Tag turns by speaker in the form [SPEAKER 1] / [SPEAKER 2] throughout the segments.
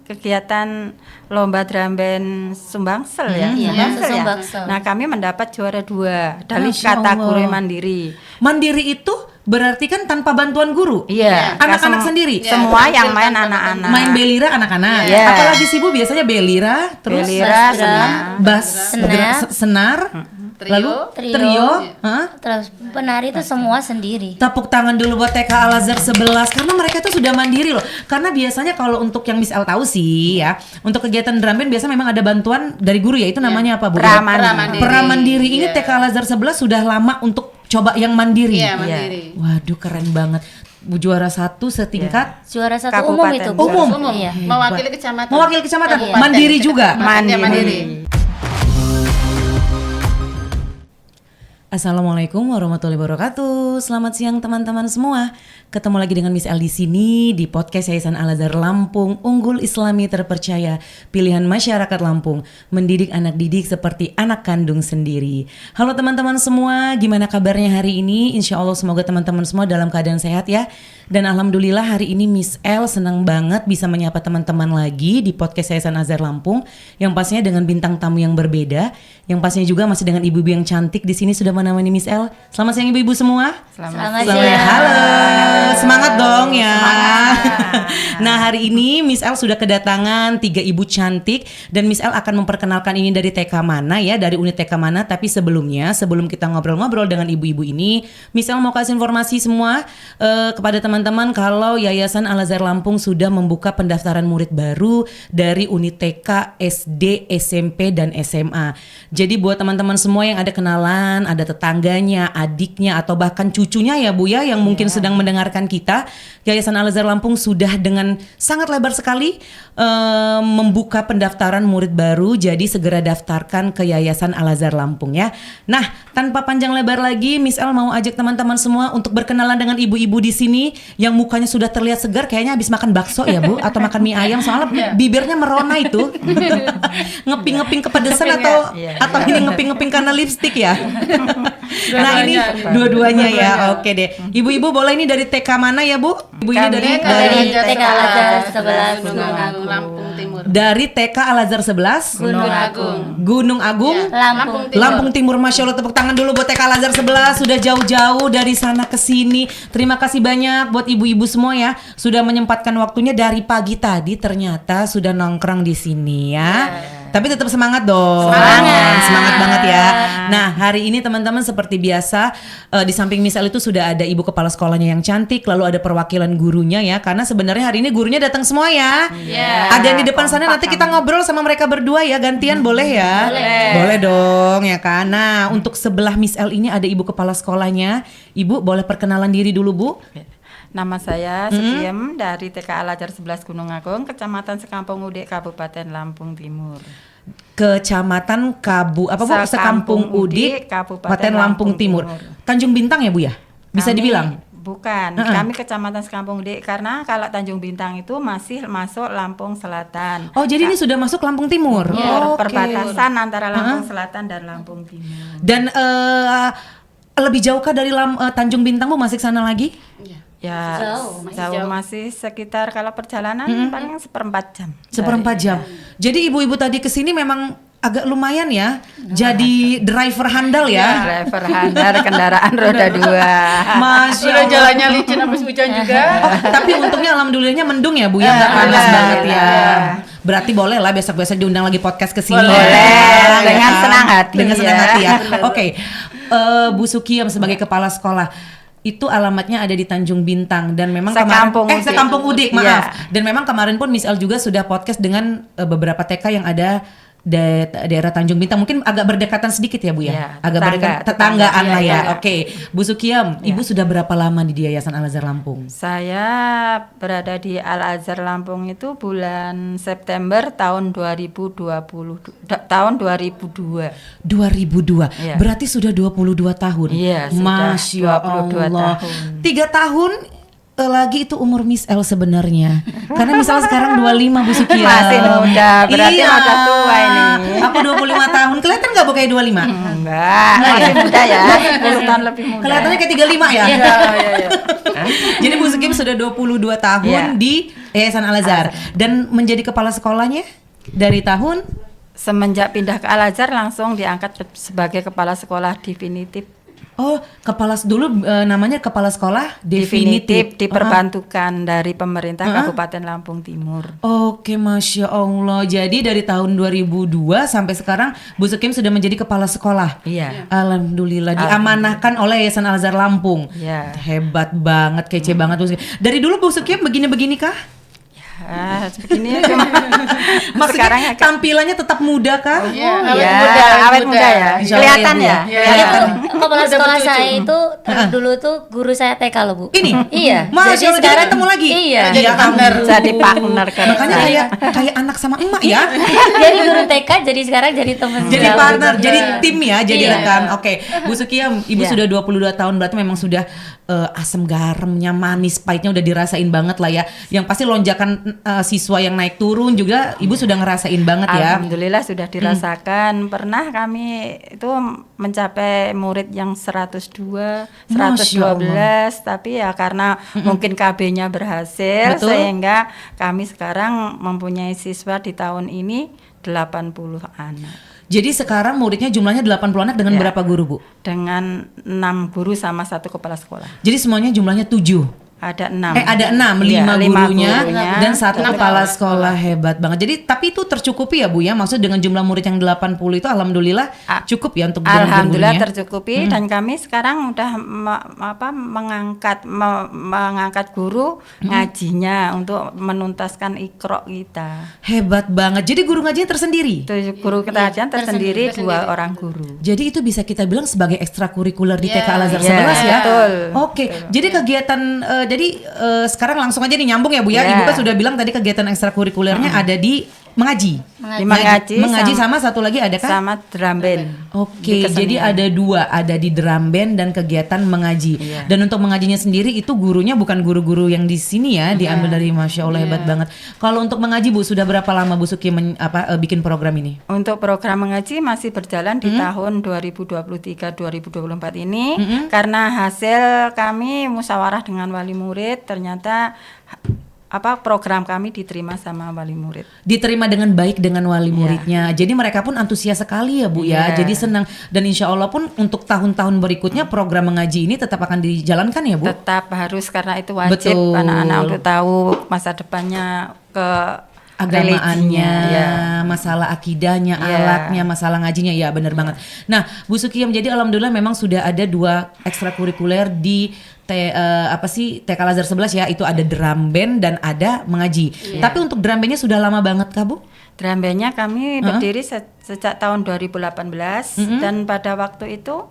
[SPEAKER 1] kegiatan lomba drum band Sumbangsel ya.
[SPEAKER 2] Sumbangsel.
[SPEAKER 1] Nah, kami mendapat juara 2 dari
[SPEAKER 3] Masya
[SPEAKER 1] kategori
[SPEAKER 3] Allah.
[SPEAKER 1] mandiri.
[SPEAKER 3] Mandiri itu berarti kan tanpa bantuan guru?
[SPEAKER 1] Iya.
[SPEAKER 3] Anak-anak sendiri?
[SPEAKER 1] Semua yang main anak-anak.
[SPEAKER 3] Main belira anak-anak?
[SPEAKER 1] Iya.
[SPEAKER 3] Apalagi sih Bu, biasanya belira, terus
[SPEAKER 1] Belira,
[SPEAKER 3] bass, senar, lalu trio. Hah?
[SPEAKER 2] Terus penari itu semua sendiri.
[SPEAKER 3] Tepuk tangan dulu buat TK Al-Azhar 11 karena mereka tuh sudah mandiri loh. Karena biasanya kalau untuk yang Miss El tahu sih ya, untuk kegiatan drum band biasa memang ada bantuan dari guru ya. Itu namanya apa Bu? Pramandiri. Ini TK Al-Azhar 11 sudah lama untuk coba yang mandiri.
[SPEAKER 4] Iya, mandiri.
[SPEAKER 3] Waduh, keren banget. Bu juara 1 setingkat
[SPEAKER 2] Juara 1
[SPEAKER 1] Kabupaten.
[SPEAKER 2] umum itu. Bu.
[SPEAKER 3] Umum.
[SPEAKER 2] Iya.
[SPEAKER 4] Mewakili kecamatan.
[SPEAKER 3] mewakili kecamatan,
[SPEAKER 2] Iya.
[SPEAKER 3] mandiri juga.
[SPEAKER 4] Mandiri.
[SPEAKER 3] Assalamualaikum warahmatullahi wabarakatuh. Selamat siang teman-teman semua. Ketemu lagi dengan Miss El di sini di podcast Yayasan Al-Azhar Lampung, unggul Islami terpercaya, pilihan masyarakat Lampung, mendidik anak didik seperti anak kandung sendiri. Halo teman-teman semua, gimana kabarnya hari ini? Insya Allah semoga teman-teman semua dalam keadaan sehat ya. Dan alhamdulillah hari ini Miss El senang banget bisa menyapa teman-teman lagi di podcast Yayasan Al-Azhar Lampung, yang pastinya dengan bintang tamu yang berbeda, yang pastinya juga masih dengan ibu-ibu yang cantik di sini sudah menemani Miss El. Selamat siang ibu-ibu semua.
[SPEAKER 2] Selamat
[SPEAKER 3] Selamat
[SPEAKER 2] siang.
[SPEAKER 3] halo. Semangat dong ya.
[SPEAKER 1] Semangat.
[SPEAKER 3] Nah, hari ini Miss El sudah kedatangan 3 ibu cantik dan Miss El akan memperkenalkan ini dari TK mana ya, dari unit TK mana. Tapi sebelum kita ngobrol-ngobrol dengan ibu-ibu ini, Miss El mau kasih informasi semua kepada teman-teman kalau Yayasan Al-Azhar Lampung sudah membuka pendaftaran murid baru dari unit TK, SD, SMP dan SMA. Jadi buat teman-teman semua yang ada kenalan, ada tetangganya, adiknya atau bahkan cucunya ya Bu ya yang mungkin sedang mendengarkan kita, Yayasan Al-Azhar Lampung sudah dengan sangat lebar sekali membuka pendaftaran murid baru. Jadi segera daftarkan ke Yayasan Al-Azhar Lampung ya. Nah, tanpa panjang lebar lagi, Miss El mau ajak teman-teman semua untuk berkenalan dengan ibu-ibu di sini yang mukanya sudah terlihat segar, kayaknya habis makan bakso ya Bu atau makan mie ayam soalnya bibirnya merona itu. Ngeping-ngeping kepedesan atau ini ngeping-ngeping karena lipstik ya. Nah, ini dua-duanya ya. Oke deh. Ibu-ibu boleh ini dari TK mana ya Bu? Ibu ini dari
[SPEAKER 2] TK Al-Azhar 11
[SPEAKER 4] Gunung Agung, Lampung Timur.
[SPEAKER 3] dari TK Al-Azhar 11 Gunung Agung, Lampung Timur. Masya Allah, tepuk tangan dulu buat TK Al-Azhar 11 sudah jauh-jauh dari sana ke sini. Terima kasih banyak buat ibu-ibu semua ya sudah menyempatkan waktunya dari pagi tadi, ternyata sudah nongkrong di sini ya. Tapi tetap semangat dong. Semangat banget ya. Nah, hari ini teman-teman seperti biasa di samping Miss El itu sudah ada ibu kepala sekolahnya yang cantik, lalu ada perwakilan gurunya ya. Karena sebenarnya hari ini gurunya datang semua ya. Ada yang di depan sana, nanti kita ngobrol sama mereka berdua ya, gantian boleh ya? Boleh dong ya kan. Nah, untuk sebelah Miss El ini ada ibu kepala sekolahnya. Ibu boleh perkenalan diri dulu Bu?
[SPEAKER 1] Nama saya Sugiem dari TK Al-Azhar 11 Gunung Agung, Kecamatan Sekampung Udik, Kabupaten Lampung Timur.
[SPEAKER 3] Kecamatan Sekampung Udik, Kabupaten Lampung Timur. Tanjung Bintang ya Bu ya? Bisa dibilang?
[SPEAKER 1] Bukan, kami Kecamatan Sekampung Udik karena kalau Tanjung Bintang itu masih masuk Lampung Selatan.
[SPEAKER 3] Oh, jadi ini sudah masuk Lampung Timur?
[SPEAKER 1] Ya,
[SPEAKER 3] Oke.
[SPEAKER 1] perbatasan antara Lampung Selatan dan Lampung Timur.
[SPEAKER 3] Dan lebih jauh kah dari Tanjung Bintang Bu, masih ke sana lagi?
[SPEAKER 1] Ya, jauh masih sekitar kalau perjalanan paling 1/4 jam.
[SPEAKER 3] 1/4 jam. Jadi ibu-ibu tadi kesini memang agak lumayan ya. Jadi driver handal ya.
[SPEAKER 1] Driver handal kendaraan roda 2.
[SPEAKER 3] Masya
[SPEAKER 4] Udah
[SPEAKER 3] Allah.
[SPEAKER 4] jalannya licin habis hujan juga.
[SPEAKER 3] Tapi untungnya alhamdulillahnya mendung ya Bu ya, nggak panas banget ya. Berarti boleh lah besok-besok diundang lagi podcast ke sini.
[SPEAKER 1] Boleh, dengan senang hati.
[SPEAKER 3] Dengan senang
[SPEAKER 1] ya.
[SPEAKER 3] hati ya. Oke. Bu Sukiem sebagai kepala sekolah itu alamatnya ada di Tanjung Bintang dan memang Sekampung Udik, maaf. Dan memang kemarin pun Miss El juga sudah podcast dengan beberapa TK yang ada daerah Tanjung Bintang, mungkin agak berdekatan sedikit ya Bu ya,
[SPEAKER 1] Ya,
[SPEAKER 3] agak berdekatan tetanggaan lah ya. Oke, Bu Sukiem,
[SPEAKER 1] Ya.
[SPEAKER 3] Ibu sudah berapa lama di Yayasan Al-Azhar Lampung?
[SPEAKER 1] Saya berada di Al-Azhar Lampung itu bulan September tahun 2020, tahun 2002.
[SPEAKER 3] 2002,
[SPEAKER 1] Ya.
[SPEAKER 3] berarti sudah 22 tahun.
[SPEAKER 1] Iya, sudah
[SPEAKER 3] Masya
[SPEAKER 1] 22
[SPEAKER 3] Allah.
[SPEAKER 1] tahun.
[SPEAKER 3] 3 tahun lagi itu umur Miss L sebenarnya. Karena misalnya sekarang 25 Bu Sukia.
[SPEAKER 1] Masih muda, berarti
[SPEAKER 3] Iya.
[SPEAKER 1] masa tua ini.
[SPEAKER 3] Aku 25 tahun. Kelihatan enggak Bu kayak 25?
[SPEAKER 1] Enggak, masih muda ya. 10 tahun lebih muda.
[SPEAKER 3] Kelihatannya kayak 35 ya.
[SPEAKER 1] Iya, iya, iya.
[SPEAKER 3] Jadi Bu Sukim sudah 22 tahun
[SPEAKER 1] Iya.
[SPEAKER 3] di Yayasan Al-Azhar dan menjadi kepala sekolahnya dari tahun
[SPEAKER 1] Semenjak pindah ke Al-Azhar langsung diangkat sebagai kepala sekolah definitif.
[SPEAKER 3] dulu namanya kepala sekolah definitif.
[SPEAKER 1] Diperbantukan dari pemerintah Kabupaten Lampung Timur.
[SPEAKER 3] Oke, Masya Allah. Jadi dari tahun 2002 sampai sekarang Bu Sukim sudah menjadi kepala sekolah.
[SPEAKER 1] Iya.
[SPEAKER 3] Alhamdulillah diamanahkan oleh Yayasan Al-Azhar Lampung.
[SPEAKER 1] Iya.
[SPEAKER 3] Hebat banget, kece banget Bu Sukim. Dari dulu Bu Sukim begini-begini kah?
[SPEAKER 1] Begini cuma
[SPEAKER 3] Maksudnya
[SPEAKER 1] sekarang ya,
[SPEAKER 3] tampilannya tetap muda kah?
[SPEAKER 4] Iya,
[SPEAKER 1] awet muda ya.
[SPEAKER 3] Insya Allah
[SPEAKER 1] Kelihatan
[SPEAKER 3] ya,
[SPEAKER 1] ya.
[SPEAKER 3] Bu.
[SPEAKER 4] Iya.
[SPEAKER 2] Itu kepala
[SPEAKER 4] Udah
[SPEAKER 2] sekolah
[SPEAKER 4] bercucu.
[SPEAKER 2] saya itu dulu tuh guru saya TK loh Bu.
[SPEAKER 3] Ini?
[SPEAKER 2] Iya.
[SPEAKER 3] Masya Allah, jadi ketemu lagi?
[SPEAKER 2] Iya.
[SPEAKER 3] Ya
[SPEAKER 4] partner.
[SPEAKER 3] ampun.
[SPEAKER 1] Jadi partner kan.
[SPEAKER 3] Makanya kayak anak sama emak ya.
[SPEAKER 2] Jadi guru TK jadi sekarang jadi teman.
[SPEAKER 3] Jadi
[SPEAKER 2] sejauh.
[SPEAKER 3] partner, jadi tim ya, jadi
[SPEAKER 2] Iya.
[SPEAKER 3] rekan. Oke, Bu Sukiam, Ibu
[SPEAKER 1] Iya.
[SPEAKER 3] sudah 22 tahun berarti memang sudah asam garamnya, manis, pahitnya udah dirasain banget lah ya. Yang pasti lonjakan siswa yang naik turun juga Ibu sudah ngerasain banget ya.
[SPEAKER 1] Alhamdulillah sudah dirasakan. Pernah kami itu mencapai murid yang 102,
[SPEAKER 3] Masya
[SPEAKER 1] 112, tapi ya karena mungkin KB-nya berhasil
[SPEAKER 3] Betul.
[SPEAKER 1] sehingga kami sekarang mempunyai siswa di tahun ini 80 anak.
[SPEAKER 3] Jadi sekarang muridnya jumlahnya 80 anak dengan
[SPEAKER 1] Ya.
[SPEAKER 3] berapa guru, Bu?
[SPEAKER 1] Dengan 6 guru sama 1 kepala sekolah.
[SPEAKER 3] Jadi semuanya jumlahnya 7.
[SPEAKER 1] Ada 6.
[SPEAKER 3] Ada 6,
[SPEAKER 1] Iya,
[SPEAKER 3] 5 gurunya dan 1
[SPEAKER 4] 6
[SPEAKER 3] kepala
[SPEAKER 4] kepala
[SPEAKER 3] sekolah. Hebat banget. Jadi tapi itu tercukupi ya Bu ya. Maksud dengan jumlah murid yang 80 itu alhamdulillah cukup ya untuk dengan
[SPEAKER 1] Alhamdulillah
[SPEAKER 3] gurunya.
[SPEAKER 1] tercukupi dan kami sekarang udah mengangkat guru ngajinya untuk menuntaskan Iqra kita.
[SPEAKER 3] Hebat banget. Jadi guru ngajinya tersendiri.
[SPEAKER 1] Itu guru kajian tersendiri 2 orang guru.
[SPEAKER 3] Jadi itu bisa kita bilang sebagai ekstrakurikuler di TK Al-Azhar
[SPEAKER 1] Iya,
[SPEAKER 3] 11 ya.
[SPEAKER 1] betul.
[SPEAKER 3] Oke. Jadi kegiatan sekarang langsung aja nih nyambung ya Bu ya.
[SPEAKER 1] Iya.
[SPEAKER 3] Ibu kan sudah bilang tadi kegiatan ekstrakurikulernya ada di mengaji.
[SPEAKER 1] Di mengaji
[SPEAKER 3] sama satu lagi ada kan?
[SPEAKER 1] sama drum band.
[SPEAKER 3] Oke,
[SPEAKER 1] Di kesenian.
[SPEAKER 3] jadi ada 2, ada di drum band dan kegiatan mengaji.
[SPEAKER 1] Iya.
[SPEAKER 3] Dan untuk mengajinya sendiri itu gurunya bukan guru-guru yang di sini ya, diambil dari Masya Allah hebat banget. Kalau untuk mengaji Bu, sudah berapa lama Bu Suki bikin program ini?
[SPEAKER 1] Untuk program mengaji masih berjalan di tahun 2023-2024 ini karena hasil kami musyawarah dengan wali murid ternyata program kami diterima sama wali murid.
[SPEAKER 3] Diterima dengan baik dengan wali muridnya. Jadi mereka pun antusias sekali ya Bu ya.
[SPEAKER 1] Iya.
[SPEAKER 3] Jadi senang dan insya Allah pun untuk tahun-tahun berikutnya program mengaji ini tetap akan dijalankan ya Bu.
[SPEAKER 1] Tetap harus karena itu wajib
[SPEAKER 3] Betul.
[SPEAKER 1] anak-anak untuk tahu masa depannya ke
[SPEAKER 3] Agamaannya,
[SPEAKER 1] religinya,
[SPEAKER 3] masalah akidahnya,
[SPEAKER 1] Iya.
[SPEAKER 3] alatnya, masalah ngajinya, ya benar banget. Nah, Bu Sukiam, jadi alhamdulillah memang sudah ada 2 ekstrakurikuler di TK Al-Azhar 11 ya, itu ada drum band dan ada mengaji. Tapi untuk drum bandnya sudah lama banget kah Bu?
[SPEAKER 1] Drum bandnya kami berdiri sejak tahun 2018 dan pada waktu itu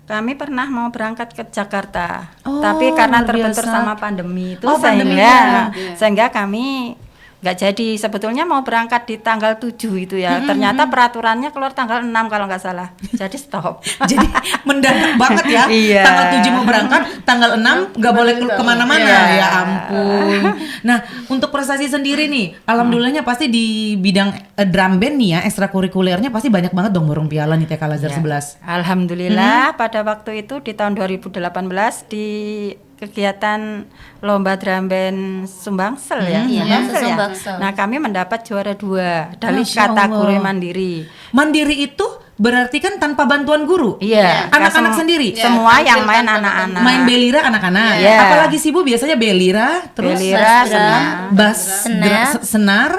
[SPEAKER 1] kami pernah mau berangkat ke Jakarta, tapi karena
[SPEAKER 3] luar
[SPEAKER 1] terbentur
[SPEAKER 3] biasa.
[SPEAKER 1] sama pandemi itu
[SPEAKER 3] Pandemi,
[SPEAKER 1] sehingga kami nggak jadi. Sebetulnya mau berangkat di tanggal 7 itu ya, ternyata peraturannya keluar tanggal 6 kalau nggak salah, jadi stop.
[SPEAKER 3] Jadi mendadak banget ya.
[SPEAKER 1] Iya.
[SPEAKER 3] Tanggal 7 mau berangkat, tanggal 6 nggak boleh kemana-mana.
[SPEAKER 1] Iya.
[SPEAKER 3] Ya ampun. Nah, untuk prestasi sendiri nih, alhamdulillahnya pasti di bidang drum band nih ya, ekstrakurikulernya pasti banyak banget dong borong piala nih TK Al-Azhar 11.
[SPEAKER 1] Alhamdulillah pada waktu itu di tahun 2018 di kegiatan lomba drum band Sumbangsel ya.
[SPEAKER 2] Iya,
[SPEAKER 1] Sumbangsel ya.
[SPEAKER 2] Sumbangsel.
[SPEAKER 1] Nah, kami mendapat juara 2 dari
[SPEAKER 3] Masya
[SPEAKER 1] kategori
[SPEAKER 3] Allah.
[SPEAKER 1] mandiri.
[SPEAKER 3] Mandiri itu berarti kan tanpa bantuan guru.
[SPEAKER 1] Iya,
[SPEAKER 3] Anak-anak
[SPEAKER 1] Kasem-
[SPEAKER 3] sendiri.
[SPEAKER 1] Semua yang main
[SPEAKER 4] tanpa
[SPEAKER 1] anak-anak.
[SPEAKER 3] Main belira anak-anak.
[SPEAKER 1] Iya.
[SPEAKER 3] Apalagi sih Bu biasanya belira, terus
[SPEAKER 1] Belira,
[SPEAKER 2] bass
[SPEAKER 1] senang.
[SPEAKER 3] bass,
[SPEAKER 2] Senar.
[SPEAKER 3] senar,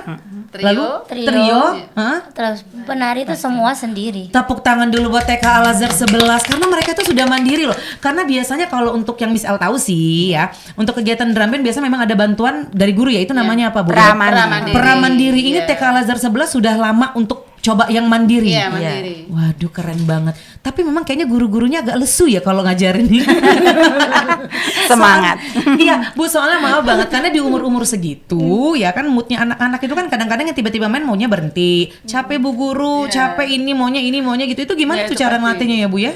[SPEAKER 4] Trio.
[SPEAKER 3] lalu
[SPEAKER 2] Trio.
[SPEAKER 3] trio, hah?
[SPEAKER 2] Terus penari itu semua sendiri.
[SPEAKER 3] Tepuk tangan dulu buat TK Al-Azhar 11 karena mereka tuh sudah mandiri loh. Karena biasanya kalau untuk yang Miss El tahu sih ya, untuk kegiatan drum band biasanya memang ada bantuan dari guru ya. Itu namanya apa Bu?
[SPEAKER 1] Pramandiri.
[SPEAKER 3] Pramandiri. Ini
[SPEAKER 4] Iya.
[SPEAKER 3] TK Al-Azhar 11 sudah lama untuk coba yang mandiri.
[SPEAKER 4] Iya, mandiri.
[SPEAKER 3] Waduh keren banget. Tapi memang kayaknya guru-gurunya agak lesu ya kalau ngajarin nih.
[SPEAKER 1] Semangat.
[SPEAKER 3] Iya, Bu, soalnya maaf banget karena di umur-umur segitu ya kan moodnya anak-anak itu kan kadang-kadang yang tiba-tiba main maunya berhenti. Capek Bu Guru, capek ini maunya gitu. Itu gimana
[SPEAKER 4] Ya,
[SPEAKER 3] tuh
[SPEAKER 4] itu
[SPEAKER 3] cara
[SPEAKER 4] pasti.
[SPEAKER 3] ngelatihnya ya Bu ya?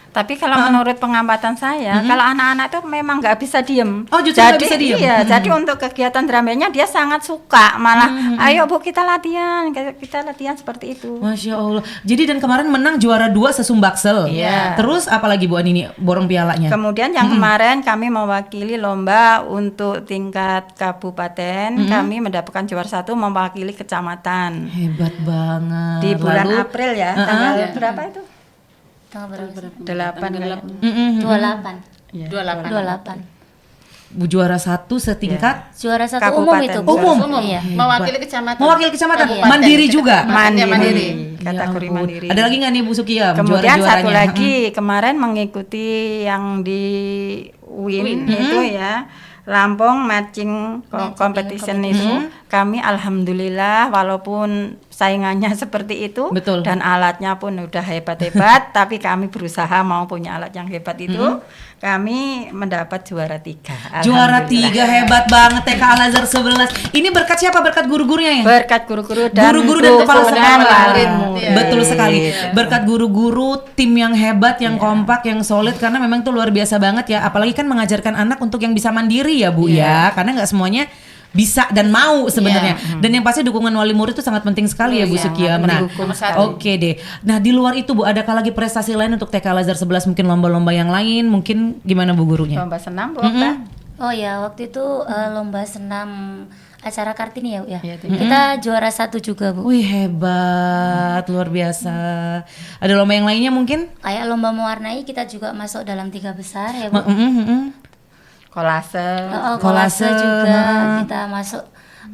[SPEAKER 1] Tapi kalau menurut pengamatan saya, kalau anak-anak itu memang nggak bisa diem.
[SPEAKER 3] Oh, justru nggak bisa diem?
[SPEAKER 1] Iya, jadi untuk kegiatan drum bandnya dia sangat suka. Malah, ayo Bu kita latihan seperti itu.
[SPEAKER 3] Masya Allah. Jadi dan kemarin menang juara 2 sesumbaksel.
[SPEAKER 1] Iya.
[SPEAKER 3] Terus apalagi Bu Ani ini borong pialanya?
[SPEAKER 1] Kemudian yang kemarin kami mewakili lomba untuk tingkat kabupaten, kami mendapatkan juara 1 mewakili kecamatan.
[SPEAKER 3] Hebat banget.
[SPEAKER 1] Di bulan
[SPEAKER 3] Lalu,
[SPEAKER 1] April ya, tanggal berapa itu?
[SPEAKER 2] Tanggal berapa?
[SPEAKER 1] 8
[SPEAKER 2] 28.
[SPEAKER 4] 28.
[SPEAKER 3] Bu juara 1 setingkat
[SPEAKER 2] Juara 1
[SPEAKER 1] Kabupaten.
[SPEAKER 2] umum itu. Bu.
[SPEAKER 3] Umum?
[SPEAKER 2] Iya.
[SPEAKER 4] Mewakili kecamatan.
[SPEAKER 3] mewakili kecamatan.
[SPEAKER 2] Iya.
[SPEAKER 3] Mandiri juga.
[SPEAKER 4] Mandiri.
[SPEAKER 1] Kategori
[SPEAKER 3] Ya ampun.
[SPEAKER 1] mandiri.
[SPEAKER 3] Ada lagi nggak nih Bu Sukiyam?
[SPEAKER 1] Kemudian
[SPEAKER 3] juara-juaranya?
[SPEAKER 1] satu lagi kemarin mengikuti yang di Win itu ya, Lampung Matching Competition itu, kami alhamdulillah walaupun saingannya seperti itu
[SPEAKER 3] Betul.
[SPEAKER 1] dan alatnya pun udah hebat-hebat, tapi kami berusaha mau punya alat yang hebat itu, kami mendapat juara 3.
[SPEAKER 3] Juara 3, hebat banget TK Al Azhar 11. Ini berkat siapa? Berkat guru-gurunya ya?
[SPEAKER 1] Berkat guru-guru dan
[SPEAKER 3] Guru-guru dan kepala
[SPEAKER 1] dukungan
[SPEAKER 3] sekolah.
[SPEAKER 1] wali
[SPEAKER 4] Iya.
[SPEAKER 1] murid.
[SPEAKER 3] Betul sekali. Berkat guru-guru, tim yang hebat, yang kompak, yang solid, karena memang itu luar biasa banget ya. Apalagi kan mengajarkan anak untuk yang bisa mandiri ya Bu ya. Karena nggak semuanya bisa dan mau sebenarnya. Dan yang pasti dukungan wali murid itu sangat penting sekali ya Bu Sukiyam. Nah, oke deh. Nah, di luar itu Bu, adakah lagi prestasi lain untuk TK Al Azhar 11, mungkin lomba-lomba yang lain, mungkin gimana Bu gurunya?
[SPEAKER 1] Lomba senam Bu Okta.
[SPEAKER 2] Oh ya, waktu itu lomba senam acara Kartini ya, Bu ya.
[SPEAKER 1] Iya, itu.
[SPEAKER 2] Kita juara 1 juga, Bu.
[SPEAKER 3] Wih, hebat, luar biasa. Ada lomba yang lainnya mungkin?
[SPEAKER 2] Kayak lomba mewarnai kita juga masuk dalam 3 besar ya, Bu.
[SPEAKER 1] Kolase.
[SPEAKER 2] Kolase juga kita masuk.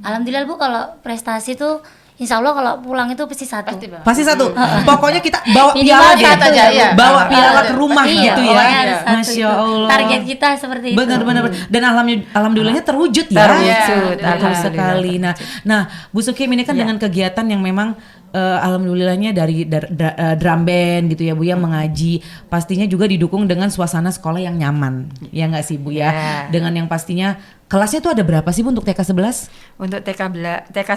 [SPEAKER 2] Alhamdulillah Bu, kalau prestasi tuh Insya Allah kalau pulang itu pasti 1.
[SPEAKER 3] Pasti 1. Pokoknya kita bawa
[SPEAKER 2] Minimal
[SPEAKER 3] piala
[SPEAKER 2] satu
[SPEAKER 3] deh.
[SPEAKER 4] aja, iya.
[SPEAKER 3] Bawa piala ke rumah
[SPEAKER 2] Iya,
[SPEAKER 3] gitu ya.
[SPEAKER 2] pokoknya harus 1
[SPEAKER 3] Masya
[SPEAKER 2] itu.
[SPEAKER 3] Allah.
[SPEAKER 2] Target kita seperti itu.
[SPEAKER 3] Benar. Dan alhamdulillahnya terwujud ya.
[SPEAKER 1] Terwujud,
[SPEAKER 3] Betul
[SPEAKER 1] alhamdulillah.
[SPEAKER 3] sekali. Nah, Bu Sukim ini kan dengan kegiatan yang memang alhamdulillahnya dari drum band gitu ya Bu ya, mengaji, pastinya juga didukung dengan suasana sekolah yang nyaman. Ya nggak sih Bu ya? Dengan yang pastinya kelasnya tuh ada berapa sih Bu untuk TK 11?
[SPEAKER 1] Untuk TK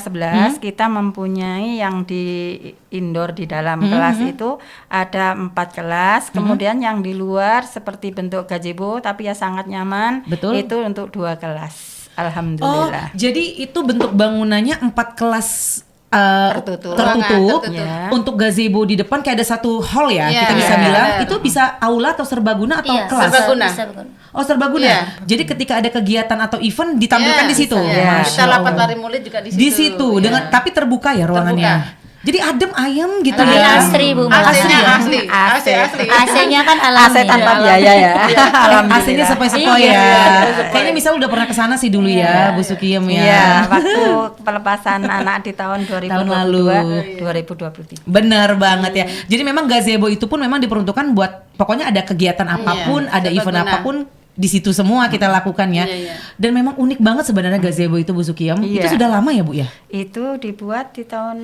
[SPEAKER 1] 11 kita mempunyai yang di indoor di dalam kelas itu ada 4 kelas, kemudian yang di luar seperti bentuk gazebo tapi ya sangat nyaman.
[SPEAKER 3] Betul.
[SPEAKER 1] Itu untuk 2 kelas.
[SPEAKER 3] Oh,
[SPEAKER 1] Alhamdulillah.
[SPEAKER 3] jadi itu bentuk bangunannya 4 kelas
[SPEAKER 1] Tertutup.
[SPEAKER 3] tertutup.
[SPEAKER 1] Ya.
[SPEAKER 3] Untuk gazebo di depan kayak ada satu hall ya,
[SPEAKER 4] Iya,
[SPEAKER 3] kita bisa
[SPEAKER 4] iya,
[SPEAKER 3] bilang
[SPEAKER 4] benar.
[SPEAKER 3] itu bisa aula atau serbaguna atau
[SPEAKER 2] Iya,
[SPEAKER 3] kelas?
[SPEAKER 4] Serbaguna.
[SPEAKER 2] Serbaguna.
[SPEAKER 3] Oh, serbaguna.
[SPEAKER 4] Iya.
[SPEAKER 3] Jadi ketika ada kegiatan atau event ditampilkan
[SPEAKER 4] Iya,
[SPEAKER 3] di situ.
[SPEAKER 4] iya.
[SPEAKER 3] Masya
[SPEAKER 4] Kita lapat
[SPEAKER 3] Allah.
[SPEAKER 4] lari murid juga di situ.
[SPEAKER 3] Di situ
[SPEAKER 4] Iya.
[SPEAKER 3] dengan tapi terbuka ya ruangannya. Jadi adem ayem gitu
[SPEAKER 2] Tapi
[SPEAKER 3] ya.
[SPEAKER 2] asri Bu.
[SPEAKER 4] Aslinya
[SPEAKER 3] ya?
[SPEAKER 4] asli.
[SPEAKER 1] AC.
[SPEAKER 4] asli.
[SPEAKER 2] AC-nya kan alami.
[SPEAKER 1] AC tanpa biaya ya. Alhamdulillah.
[SPEAKER 3] Aslinya sepoi-sepoi
[SPEAKER 2] Iya.
[SPEAKER 3] ya. Kayaknya misal udah pernah kesana sih dulu ya, Bu Sukiyam ya.
[SPEAKER 1] Iya, waktu pelepasan anak di tahun 2022,
[SPEAKER 3] Tahun lalu.
[SPEAKER 1] 2023.
[SPEAKER 3] Benar banget ya. Jadi memang gazebo itu pun memang diperuntukkan buat pokoknya ada kegiatan apapun, ada event
[SPEAKER 4] serbaguna.
[SPEAKER 3] apapun di situ semua kita lakukan ya.
[SPEAKER 4] Iya.
[SPEAKER 3] Dan memang unik banget sebenarnya gazebo itu Bu Sukiyam.
[SPEAKER 1] Iya.
[SPEAKER 3] Itu sudah lama ya Bu ya?
[SPEAKER 1] Itu dibuat di tahun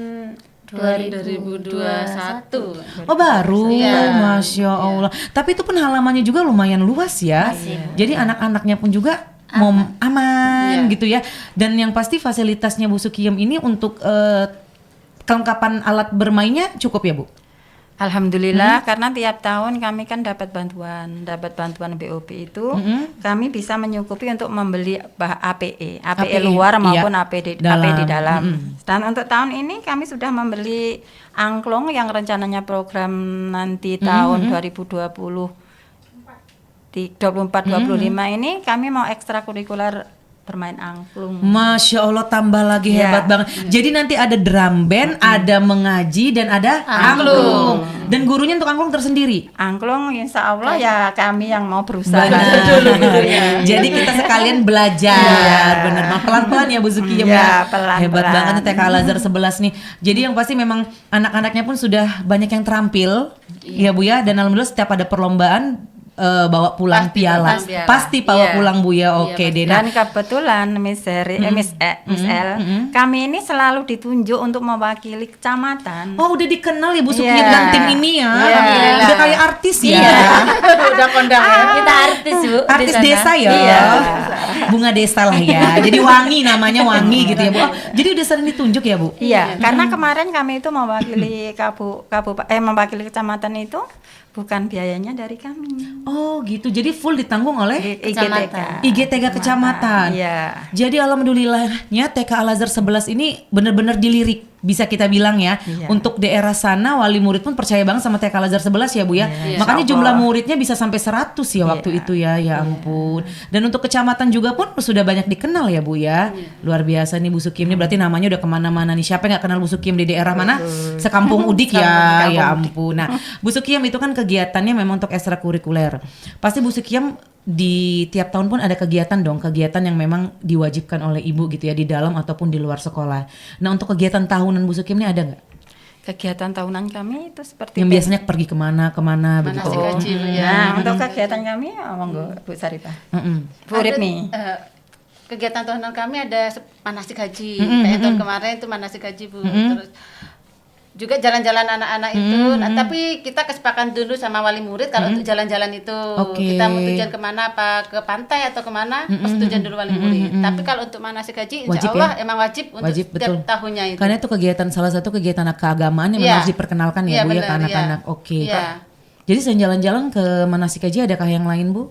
[SPEAKER 4] 2021.
[SPEAKER 3] Oh baru,
[SPEAKER 4] Iya.
[SPEAKER 3] Masya Allah. Tapi itu pun halamannya juga lumayan luas ya. Jadi anak-anaknya pun juga mau aman
[SPEAKER 4] Iya.
[SPEAKER 3] gitu ya. Dan yang pasti fasilitasnya Bu Sukiyam ini untuk kelengkapan alat bermainnya cukup ya Bu?
[SPEAKER 1] Alhamdulillah karena tiap tahun kami kan dapat bantuan BOP itu kami bisa menyukupi untuk membeli APE luar maupun
[SPEAKER 3] iya.
[SPEAKER 1] APD
[SPEAKER 3] Dalam.
[SPEAKER 1] di dalam. Dan untuk tahun ini kami sudah membeli angklung yang rencananya program nanti tahun 2020 di 24-25 ini kami mau ekstrakurikuler bermain angklung.
[SPEAKER 3] Masya Allah tambah lagi
[SPEAKER 1] Iya.
[SPEAKER 3] hebat banget. Jadi nanti ada drum band, ada mengaji dan ada angklung. Dan gurunya untuk angklung tersendiri.
[SPEAKER 1] Angklung insya Allah ya kami yang mau berusaha.
[SPEAKER 3] Jadi kita sekalian belajar, bener mah pelan-pelan ya Bu Sukiyam
[SPEAKER 1] Iya,
[SPEAKER 3] ya.
[SPEAKER 1] pelan-pelan.
[SPEAKER 3] Hebat banget nih TK Al Azhar 11 nih. Jadi yang pasti memang anak-anaknya pun sudah banyak yang terampil, ya Bu ya. Dan alhamdulillah setiap ada perlombaan bawa pulang
[SPEAKER 4] Pasti
[SPEAKER 3] piala.
[SPEAKER 4] pulang piala.
[SPEAKER 3] Pasti bawa
[SPEAKER 4] Iya.
[SPEAKER 3] pulang Bu ya. Oke deh. Nah,
[SPEAKER 1] Dan kebetulan Miss El, kami ini selalu ditunjuk untuk mewakili kecamatan.
[SPEAKER 3] oh udah dikenal ya Bu Sukiyam
[SPEAKER 1] Iya.
[SPEAKER 3] dan tim ini ya.
[SPEAKER 1] Iya.
[SPEAKER 3] Udah kayak artis ya.
[SPEAKER 2] Iya.
[SPEAKER 4] Udah kondang ya.
[SPEAKER 2] Kita artis Bu. di
[SPEAKER 3] Artis
[SPEAKER 2] sana.
[SPEAKER 3] desa ya.
[SPEAKER 1] Iya.
[SPEAKER 3] Bunga Desta lah ya. Jadi wangi namanya wangi gitu ya Bu. Oh, jadi udah sering ditunjuk ya Bu?
[SPEAKER 1] Iya, karena kemarin kami itu mewakili mewakili kecamatan itu bukan biayanya dari kami.
[SPEAKER 3] Oh gitu. Jadi full ditanggung oleh
[SPEAKER 1] IGTK.
[SPEAKER 3] IGTK kecamatan.
[SPEAKER 1] Iya.
[SPEAKER 3] Jadi alhamdulillahnya TK Al Azhar 11 ini benar-benar dilirik, bisa kita bilang ya.
[SPEAKER 1] Iya.
[SPEAKER 3] Untuk daerah sana wali murid pun percaya banget sama TK Al Azhar 11 ya Bu ya.
[SPEAKER 1] Iya.
[SPEAKER 3] Makanya
[SPEAKER 1] Insya
[SPEAKER 3] jumlah
[SPEAKER 1] Allah.
[SPEAKER 3] muridnya bisa sampai 100 ya waktu
[SPEAKER 1] Iya.
[SPEAKER 3] itu ya. Ya ampun. Dan untuk kecamatan juga pun sudah banyak dikenal ya Bu ya. Luar biasa nih Bu Sukim ini, berarti namanya udah kemana-mana nih. Siapa yang gak kenal Bu Sukim di daerah mana? Sekampung Udik ya. Ya ampun. Nah Bu Sukim itu kan kegiatannya memang untuk ekstrakurikuler. Pasti Bu Sukim di tiap tahun pun ada kegiatan dong, kegiatan yang memang diwajibkan oleh ibu gitu ya, di dalam ataupun di luar sekolah. Nah untuk kegiatan tahunan Bu Sukim ini ada nggak?
[SPEAKER 1] Kegiatan tahunan kami itu seperti
[SPEAKER 3] Yang biasanya pergi kemana begitu?
[SPEAKER 4] Manasik haji Bu ya.
[SPEAKER 1] Nah, untuk kegiatan kami, monggo Bu Saripah. Bu Ripni.
[SPEAKER 4] Kegiatan tahunan kami ada manasik haji. Kayak tahun kemarin itu manasik haji Bu. Terus juga jalan-jalan anak-anak itu. Nah, tapi kita kesepakatan dulu sama wali murid kalau untuk jalan-jalan itu
[SPEAKER 3] Oke.
[SPEAKER 4] kita mau tujuan kemana, apa ke pantai atau kemana, persetujuan dulu wali murid. Tapi kalau untuk manasik haji, insya
[SPEAKER 3] Wajib
[SPEAKER 4] Allah
[SPEAKER 3] ya?
[SPEAKER 4] emang wajib untuk
[SPEAKER 3] Wajib,
[SPEAKER 4] setiap
[SPEAKER 3] betul.
[SPEAKER 4] tahunnya itu.
[SPEAKER 3] Karena itu kegiatan, salah satu kegiatan keagamaan yang
[SPEAKER 4] Iya.
[SPEAKER 3] memang harus diperkenalkan ya
[SPEAKER 4] Iya,
[SPEAKER 3] Bu ya
[SPEAKER 4] benar,
[SPEAKER 3] ke anak-anak.
[SPEAKER 4] iya.
[SPEAKER 3] Oke.
[SPEAKER 4] Iya.
[SPEAKER 3] Jadi selain jalan-jalan ke manasik haji adakah yang lain Bu?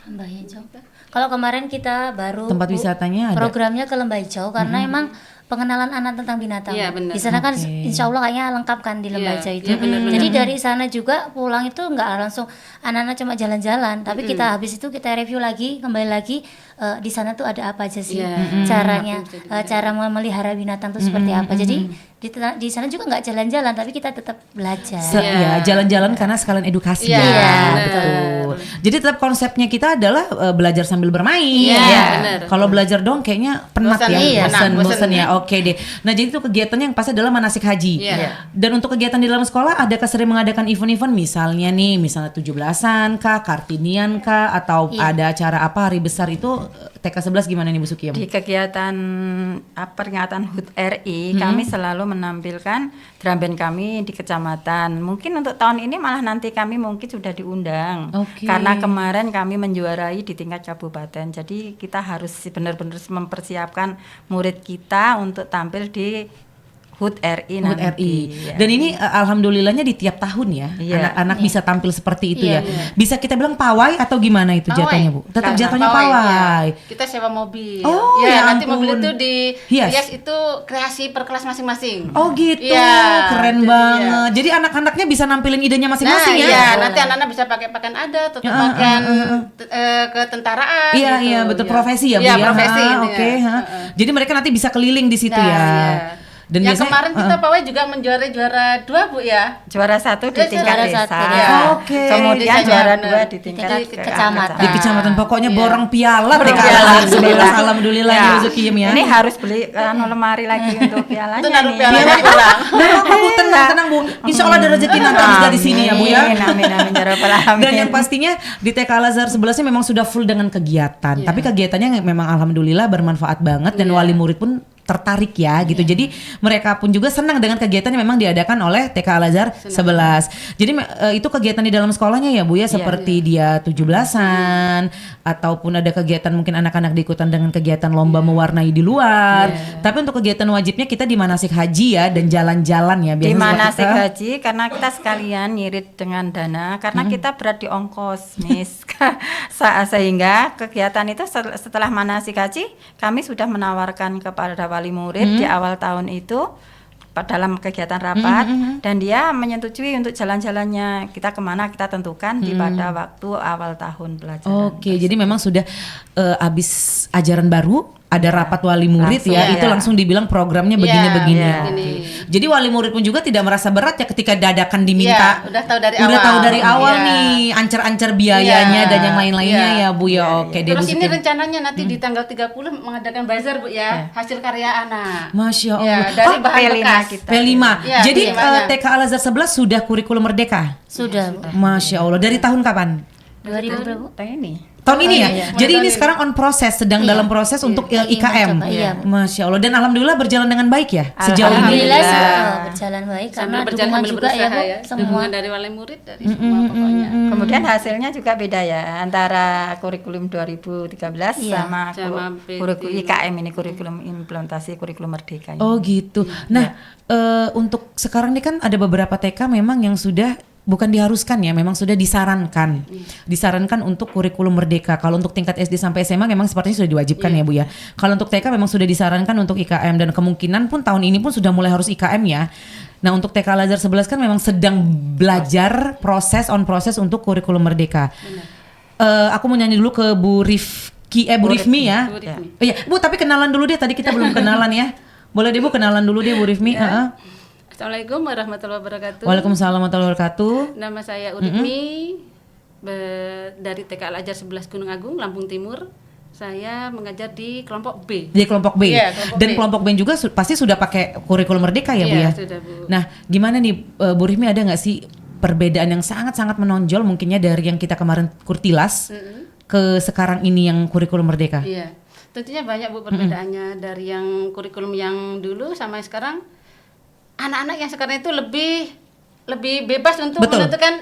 [SPEAKER 2] Lembah Hijau. Kalau kemarin kita baru
[SPEAKER 3] Tempat wisatanya ada?
[SPEAKER 2] programnya ke Lembah Hijau karena emang pengenalan anak tentang binatang.
[SPEAKER 4] Iya, benar.
[SPEAKER 2] Di sana kan
[SPEAKER 3] Oke.
[SPEAKER 2] insya Allah kayaknya lengkap kan di Lembah
[SPEAKER 4] Iya,
[SPEAKER 2] Hijau itu.
[SPEAKER 4] iya, benar-benar.
[SPEAKER 2] Jadi dari sana juga pulang itu nggak langsung anak-anak cuma jalan-jalan, tapi kita habis itu kita review lagi, kembali lagi di sana tuh ada apa aja sih
[SPEAKER 4] Iya.
[SPEAKER 2] caranya, cara memelihara binatang tuh seperti apa. Jadi di sana juga nggak jalan-jalan, tapi kita tetap belajar.
[SPEAKER 3] Ya jalan-jalan karena sekalian edukasi
[SPEAKER 4] Iya,
[SPEAKER 3] ya.
[SPEAKER 4] benar.
[SPEAKER 3] Betul. Jadi tetap konsepnya kita adalah belajar sambil bermain.
[SPEAKER 4] Iya,
[SPEAKER 3] Ya.
[SPEAKER 4] benar.
[SPEAKER 3] Kalau belajar dong kayaknya penat
[SPEAKER 4] Bosan,
[SPEAKER 3] ya,
[SPEAKER 4] iya.
[SPEAKER 3] bosan
[SPEAKER 4] Bosan.
[SPEAKER 3] ya. Oke deh. Nah jadi itu kegiatannya yang pasti adalah manasik haji.
[SPEAKER 4] Iya.
[SPEAKER 3] Dan untuk kegiatan di dalam sekolah adakah sering mengadakan event-event misalnya 17-an kah, Kartinian kah, atau ada acara apa hari besar itu TK 11 gimana nih Bu Sukiem?
[SPEAKER 1] Di kegiatan peringatan HUT RI, kami selalu menampilkan drum band kami di kecamatan. Mungkin untuk tahun ini malah nanti kami mungkin sudah diundang.
[SPEAKER 3] Oke.
[SPEAKER 1] Karena kemarin kami menjuarai di tingkat kabupaten. Jadi kita harus benar-benar mempersiapkan murid kita untuk tampil di HUT RI
[SPEAKER 3] HUT
[SPEAKER 1] nanti.
[SPEAKER 3] RI.
[SPEAKER 1] Ya.
[SPEAKER 3] Dan ini alhamdulillahnya di tiap tahun ya,
[SPEAKER 1] Iya.
[SPEAKER 3] anak-anak bisa tampil seperti itu
[SPEAKER 4] Iya,
[SPEAKER 3] ya. Bisa kita bilang pawai atau gimana itu
[SPEAKER 4] Pawai.
[SPEAKER 3] jatuhnya Bu? Tetap
[SPEAKER 1] Karena
[SPEAKER 3] jatuhnya
[SPEAKER 4] Pawai,
[SPEAKER 3] pawai.
[SPEAKER 4] ya. Kita sewa mobil.
[SPEAKER 3] Oh, ya
[SPEAKER 4] nanti
[SPEAKER 3] ampun.
[SPEAKER 4] mobil itu di
[SPEAKER 3] Hias.
[SPEAKER 4] hias itu kreasi per kelas masing-masing.
[SPEAKER 3] Oh gitu,
[SPEAKER 4] Iya,
[SPEAKER 3] keren
[SPEAKER 4] jadi
[SPEAKER 3] banget. Jadi anak-anaknya bisa nampilin idenya masing-masing
[SPEAKER 4] nah,
[SPEAKER 3] ya?
[SPEAKER 4] iya, nanti anak-anak bisa pakai pakaian adat atau pakaian ketentaraan.
[SPEAKER 3] Iya
[SPEAKER 4] gitu.
[SPEAKER 3] iya betul,
[SPEAKER 4] Iya.
[SPEAKER 3] profesi ya Bu
[SPEAKER 4] Iya,
[SPEAKER 3] ya.
[SPEAKER 4] profesi.
[SPEAKER 3] Ah,
[SPEAKER 4] iya.
[SPEAKER 3] Oke. Ha. Jadi mereka nanti bisa keliling di situ
[SPEAKER 4] Nah,
[SPEAKER 3] ya.
[SPEAKER 4] iya.
[SPEAKER 3] Dan
[SPEAKER 4] yang
[SPEAKER 3] biasanya-
[SPEAKER 4] kemarin kita pawai juga menjuarai juara 2 Bu ya.
[SPEAKER 1] Juara 1 di
[SPEAKER 4] Juara
[SPEAKER 1] tingkat
[SPEAKER 2] satu,
[SPEAKER 1] desa.
[SPEAKER 2] ya.
[SPEAKER 3] Oke.
[SPEAKER 1] Kemudian
[SPEAKER 4] Desa
[SPEAKER 1] juara
[SPEAKER 4] benar.
[SPEAKER 1] 2 di tingkat
[SPEAKER 2] kecamatan.
[SPEAKER 3] Di kecamatan pokoknya
[SPEAKER 4] Iya.
[SPEAKER 3] borong piala
[SPEAKER 1] Borong
[SPEAKER 3] TK
[SPEAKER 1] piala,
[SPEAKER 3] Alhamdulillah. Alhamdulillah
[SPEAKER 1] Ya.
[SPEAKER 3] Bu Sukiem ya.
[SPEAKER 1] Ini harus beli lemari lagi untuk pialanya.
[SPEAKER 4] Itu naruh
[SPEAKER 1] nih.
[SPEAKER 4] pialanya pulang.
[SPEAKER 3] Nah, Bu tenang Bu. Insya Allah ada rezeki nanti habis dari sini ya Bu ya.
[SPEAKER 1] Amin amin ya rabbal alamin.
[SPEAKER 3] Dan yang pastinya di TK Al Azhar 11 memang sudah full dengan kegiatan. Tapi kegiatannya memang alhamdulillah bermanfaat banget dan wali murid pun tertarik ya gitu. Jadi mereka pun juga senang dengan kegiatan yang memang diadakan oleh TK Al Azhar 11. Jadi itu kegiatan di dalam sekolahnya ya Bu ya, seperti dia 17-an ataupun ada kegiatan mungkin anak-anak diikutan dengan kegiatan lomba mewarnai di luar. Tapi untuk kegiatan wajibnya kita di manasik haji ya dan jalan-jalan ya
[SPEAKER 1] di
[SPEAKER 3] biasanya
[SPEAKER 1] manasik
[SPEAKER 3] seperti-
[SPEAKER 1] haji karena kita sekalian ngirit dengan dana karena kita berat di ongkos Miss. Sehingga kegiatan itu setelah manasik haji kami sudah menawarkan kepada wali murid di awal tahun itu dalam kegiatan rapat dan dia menyetujui untuk jalan-jalannya kita kemana kita tentukan di pada waktu awal tahun pelajaran.
[SPEAKER 3] Oke, jadi memang sudah habis ajaran baru ada rapat wali murid
[SPEAKER 1] Langsung,
[SPEAKER 3] ya,
[SPEAKER 1] iya.
[SPEAKER 3] itu langsung dibilang programnya
[SPEAKER 4] Iya,
[SPEAKER 3] begini-begini.
[SPEAKER 1] iya.
[SPEAKER 3] Oke. Jadi wali murid pun juga tidak merasa berat ya ketika dadakan diminta.
[SPEAKER 4] Iya, udah tahu dari
[SPEAKER 3] Udah
[SPEAKER 4] awal.
[SPEAKER 3] tahu dari awal
[SPEAKER 4] Iya.
[SPEAKER 3] nih, ancar-ancar biayanya
[SPEAKER 4] Iya,
[SPEAKER 3] dan yang lain-lainnya
[SPEAKER 4] iya.
[SPEAKER 3] ya Bu ya. Oke deh Bu
[SPEAKER 4] Terus ini
[SPEAKER 3] Sukim.
[SPEAKER 4] rencananya nanti di tanggal 30 mengadakan bazar Bu ya, hasil karya anak.
[SPEAKER 3] Masya
[SPEAKER 4] Ya,
[SPEAKER 3] Allah.
[SPEAKER 4] dari bahan
[SPEAKER 1] P5
[SPEAKER 4] bekas.
[SPEAKER 1] kita.
[SPEAKER 3] P5.
[SPEAKER 4] Iya,
[SPEAKER 3] Jadi
[SPEAKER 4] P5-nya.
[SPEAKER 3] TK Al Azhar 11 sudah kurikulum merdeka.
[SPEAKER 2] Sudah Bu.
[SPEAKER 3] Masya Allah. Dari tahun kapan?
[SPEAKER 2] 2000 berapa Bu?
[SPEAKER 1] Tahun ini
[SPEAKER 3] Tahun ini ya?
[SPEAKER 2] Iya.
[SPEAKER 3] Jadi
[SPEAKER 4] Tahun
[SPEAKER 3] ini
[SPEAKER 4] ini.
[SPEAKER 3] sekarang on proses, sedang
[SPEAKER 2] Iya.
[SPEAKER 3] dalam proses untuk
[SPEAKER 2] Lagi
[SPEAKER 3] IKM.
[SPEAKER 2] mencoba, iya.
[SPEAKER 3] Masya Allah. Dan alhamdulillah berjalan dengan baik ya sejauh ini.
[SPEAKER 2] Alhamdulillah
[SPEAKER 1] Alhamdulillah.
[SPEAKER 2] berjalan baik karena
[SPEAKER 4] Sambil berjalan
[SPEAKER 2] dukungan
[SPEAKER 4] sambil
[SPEAKER 2] juga ya
[SPEAKER 4] berusaha
[SPEAKER 2] Bu,
[SPEAKER 4] ya.
[SPEAKER 2] semua.
[SPEAKER 4] Dukungan dari wali murid dari semua pokoknya.
[SPEAKER 1] Kemudian hasilnya juga beda ya antara kurikulum 2013
[SPEAKER 2] Iya.
[SPEAKER 1] sama
[SPEAKER 4] Sama
[SPEAKER 1] kurikulum
[SPEAKER 4] PT.
[SPEAKER 1] IKM ini, kurikulum implementasi kurikulum merdeka ini.
[SPEAKER 3] Oh gitu. Nah, untuk sekarang ini kan ada beberapa TK memang yang sudah bukan diharuskan ya, memang sudah disarankan. Disarankan untuk kurikulum merdeka. Kalau untuk tingkat SD sampai SMA memang sepertinya sudah diwajibkan ya Bu ya. Kalau untuk TK memang sudah disarankan untuk IKM dan kemungkinan pun tahun ini pun sudah mulai harus IKM ya. Nah, untuk TK Al-Azhar 11 kan memang sedang belajar proses untuk kurikulum merdeka. Aku mau nyanyi dulu ke Bu Rifmi ya.
[SPEAKER 4] Bu Rifmi.
[SPEAKER 3] Oh, iya, Bu, tapi kenalan dulu deh, tadi kita belum kenalan ya. Boleh deh Bu kenalan dulu deh Bu Rifmi.
[SPEAKER 4] Assalamualaikum warahmatullahi wabarakatuh.
[SPEAKER 3] Waalaikumsalam warahmatullahi wabarakatuh.
[SPEAKER 4] Nama saya Uripmi dari TK Al-Azhar 11 Gunung Agung, Lampung Timur. Saya mengajar di kelompok B.
[SPEAKER 3] Di kelompok B.
[SPEAKER 4] Iya, kelompok
[SPEAKER 3] Dan
[SPEAKER 4] B.
[SPEAKER 3] kelompok B juga pasti sudah pakai kurikulum merdeka ya Bu ya?
[SPEAKER 4] Iya, sudah, Bu.
[SPEAKER 3] Nah, gimana nih Bu Rifmi, ada nggak sih perbedaan yang sangat-sangat menonjol mungkinnya dari yang kita kemarin kurtilas ke sekarang ini yang kurikulum merdeka?
[SPEAKER 4] Iya, tentunya banyak Bu perbedaannya dari yang kurikulum yang dulu sama yang sekarang. Anak-anak yang sekarang itu lebih bebas untuk
[SPEAKER 3] Betul.
[SPEAKER 4] menentukan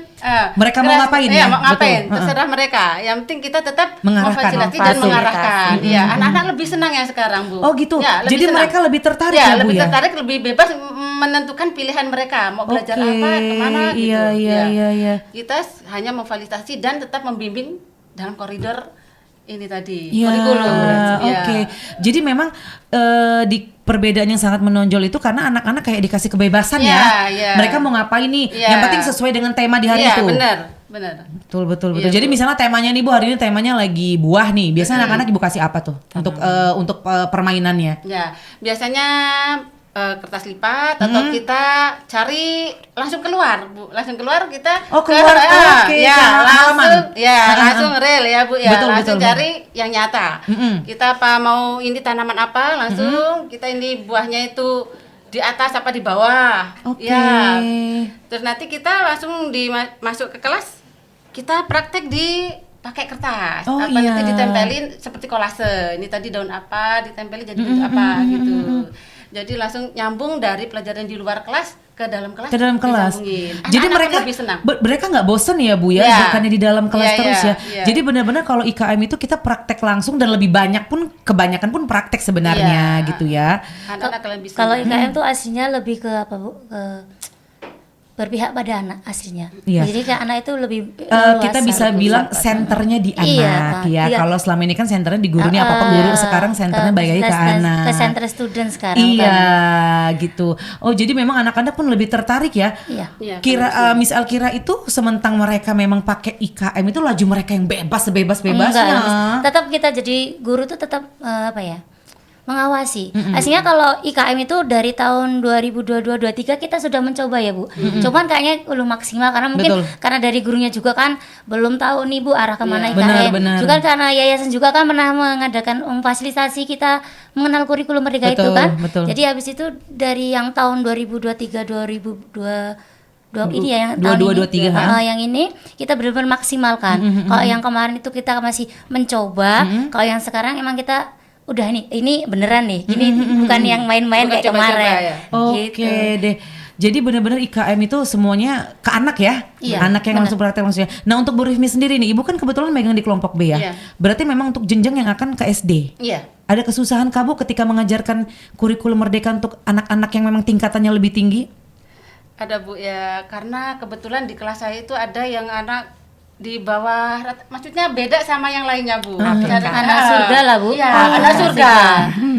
[SPEAKER 3] Mereka mau ngapain
[SPEAKER 4] ya,
[SPEAKER 3] ya?
[SPEAKER 4] mau ngapain,
[SPEAKER 3] Betul.
[SPEAKER 4] terserah mereka. Yang penting kita tetap
[SPEAKER 3] Mengarahkan,
[SPEAKER 4] memfasilitasi dan
[SPEAKER 1] memfasilitasi.
[SPEAKER 4] mengarahkan. Iya, anak-anak lebih senang yang sekarang Bu.
[SPEAKER 3] Oh gitu.
[SPEAKER 4] Ya, lebih
[SPEAKER 3] Jadi
[SPEAKER 4] senang.
[SPEAKER 3] mereka lebih tertarik
[SPEAKER 4] ya,
[SPEAKER 3] ya Bu
[SPEAKER 4] lebih
[SPEAKER 3] ya?
[SPEAKER 4] tertarik, lebih bebas menentukan pilihan mereka mau belajar
[SPEAKER 3] Oke,
[SPEAKER 4] apa, kemana gitu.
[SPEAKER 3] iya, iya,
[SPEAKER 4] Ya.
[SPEAKER 3] iya.
[SPEAKER 4] Kita hanya memfasilitasi dan tetap membimbing dalam koridor ini tadi
[SPEAKER 3] Iya,
[SPEAKER 4] kurikulum. Ya.
[SPEAKER 3] oke. Jadi memang di perbedaan yang sangat menonjol itu karena anak-anak kayak dikasih kebebasan
[SPEAKER 4] Iya,
[SPEAKER 3] ya.
[SPEAKER 4] iya.
[SPEAKER 3] Mereka mau ngapain nih?
[SPEAKER 4] Iya.
[SPEAKER 3] Yang penting sesuai dengan tema di hari
[SPEAKER 4] Iya,
[SPEAKER 3] itu.
[SPEAKER 4] benar.
[SPEAKER 3] Betul.
[SPEAKER 4] Iya,
[SPEAKER 3] Jadi
[SPEAKER 4] Bu.
[SPEAKER 3] misalnya temanya nih Bu, hari ini temanya lagi buah nih. Biasanya anak-anak Ibu kasih apa tuh untuk permainannya?
[SPEAKER 4] Ya, biasanya kertas lipat atau kita cari langsung keluar, Bu. Langsung keluar kita
[SPEAKER 3] Oh, keluar, oke,
[SPEAKER 4] ya,
[SPEAKER 3] ke
[SPEAKER 4] langsung
[SPEAKER 3] halaman.
[SPEAKER 4] langsung real ya, Bu ya.
[SPEAKER 3] Betul,
[SPEAKER 4] langsung
[SPEAKER 3] betul.
[SPEAKER 4] cari yang nyata. Kita apa mau ini tanaman apa, langsung kita ini buahnya itu di atas apa di bawah.
[SPEAKER 3] Oke.
[SPEAKER 4] Ya. Terus nanti kita langsung masuk ke kelas, kita praktek di pakai kertas.
[SPEAKER 3] Oh,
[SPEAKER 4] apa
[SPEAKER 3] iya.
[SPEAKER 4] nanti ditempelin seperti kolase. Ini tadi daun apa, ditempelin jadi bentuk apa gitu. Jadi langsung nyambung dari pelajaran di luar kelas ke dalam kelas.
[SPEAKER 3] Ke dalam kelas.
[SPEAKER 4] disambungin.
[SPEAKER 3] Jadi
[SPEAKER 4] Anak-anak
[SPEAKER 3] mereka
[SPEAKER 4] lebih senang.
[SPEAKER 3] mereka nggak bosen ya Bu ya,
[SPEAKER 4] Iya.
[SPEAKER 3] bukannya di dalam kelas
[SPEAKER 4] Iya,
[SPEAKER 3] terus
[SPEAKER 4] iya,
[SPEAKER 3] ya.
[SPEAKER 4] iya.
[SPEAKER 3] Jadi benar-benar kalau IKM itu kita praktek langsung dan lebih banyak pun kebanyakan pun praktek sebenarnya
[SPEAKER 4] Iya.
[SPEAKER 3] gitu ya.
[SPEAKER 4] Anak-anak lebih senang.
[SPEAKER 2] Kalau IKM tuh aslinya lebih ke apa Bu? Ke berpihak pada anak aslinya.
[SPEAKER 3] Iya.
[SPEAKER 2] Jadi ke anak itu lebih
[SPEAKER 3] Kita bisa bilang senternya di anak
[SPEAKER 2] Iya,
[SPEAKER 3] ya.
[SPEAKER 2] iya.
[SPEAKER 3] Kalau selama ini kan senternya di guru nih apa guru, sekarang senternya balik lagi ke anak.
[SPEAKER 2] Ke center student sekarang
[SPEAKER 3] Iya
[SPEAKER 2] kan.
[SPEAKER 3] gitu. Oh jadi memang anak-anak pun lebih tertarik ya.
[SPEAKER 2] Iya.
[SPEAKER 4] Iya,
[SPEAKER 3] Miss Alkira itu sementang mereka memang pakai IKM itu laju mereka yang bebas sebebas-bebasnya.
[SPEAKER 2] Enggak, tetap kita jadi guru tuh tetap apa ya? Mengawasi. Aslinya kalau IKM itu dari tahun 2022-23 kita sudah mencoba ya Bu. Cuman kayaknya belum maksimal karena mungkin
[SPEAKER 3] Betul.
[SPEAKER 2] karena dari gurunya juga kan belum tahu nih Bu arah kemana
[SPEAKER 3] Iya,
[SPEAKER 2] IKM.
[SPEAKER 3] benar.
[SPEAKER 2] Juga karena yayasan juga kan pernah mengadakan fasilitasi kita mengenal kurikulum merdeka itu
[SPEAKER 3] Betul,
[SPEAKER 2] kan.
[SPEAKER 3] betul.
[SPEAKER 2] Jadi habis itu dari yang tahun 2023 ini ya yang
[SPEAKER 3] 22-23,
[SPEAKER 2] tahun ini, yang ini kita benar-benar maksimalkan. Kalau yang kemarin itu kita masih mencoba, kalau yang sekarang emang kita udah ini beneran nih, ini bukan yang main-main
[SPEAKER 4] Bukan
[SPEAKER 2] kayak
[SPEAKER 4] coba-coba
[SPEAKER 2] kemarin.
[SPEAKER 4] ya.
[SPEAKER 3] Oke deh. Jadi benar-benar IKM itu semuanya ke anak ya,
[SPEAKER 2] Iya,
[SPEAKER 3] anak yang
[SPEAKER 2] benar.
[SPEAKER 3] langsung praktek maksudnya. Nah untuk Bu Rifmi sendiri nih, Ibu kan kebetulan megang di kelompok B ya.
[SPEAKER 4] Iya.
[SPEAKER 3] Berarti memang untuk jenjang yang akan ke SD.
[SPEAKER 4] Iya.
[SPEAKER 3] Ada kesusahan kamu ketika mengajarkan kurikulum merdeka untuk anak-anak yang memang tingkatannya lebih tinggi?
[SPEAKER 4] Ada Bu ya, karena kebetulan di kelas saya itu ada yang anak di bawah maksudnya beda sama yang lainnya Bu. Dari
[SPEAKER 2] Anak surga lah, Bu.
[SPEAKER 4] Iya,
[SPEAKER 2] Oh,
[SPEAKER 4] anak surga.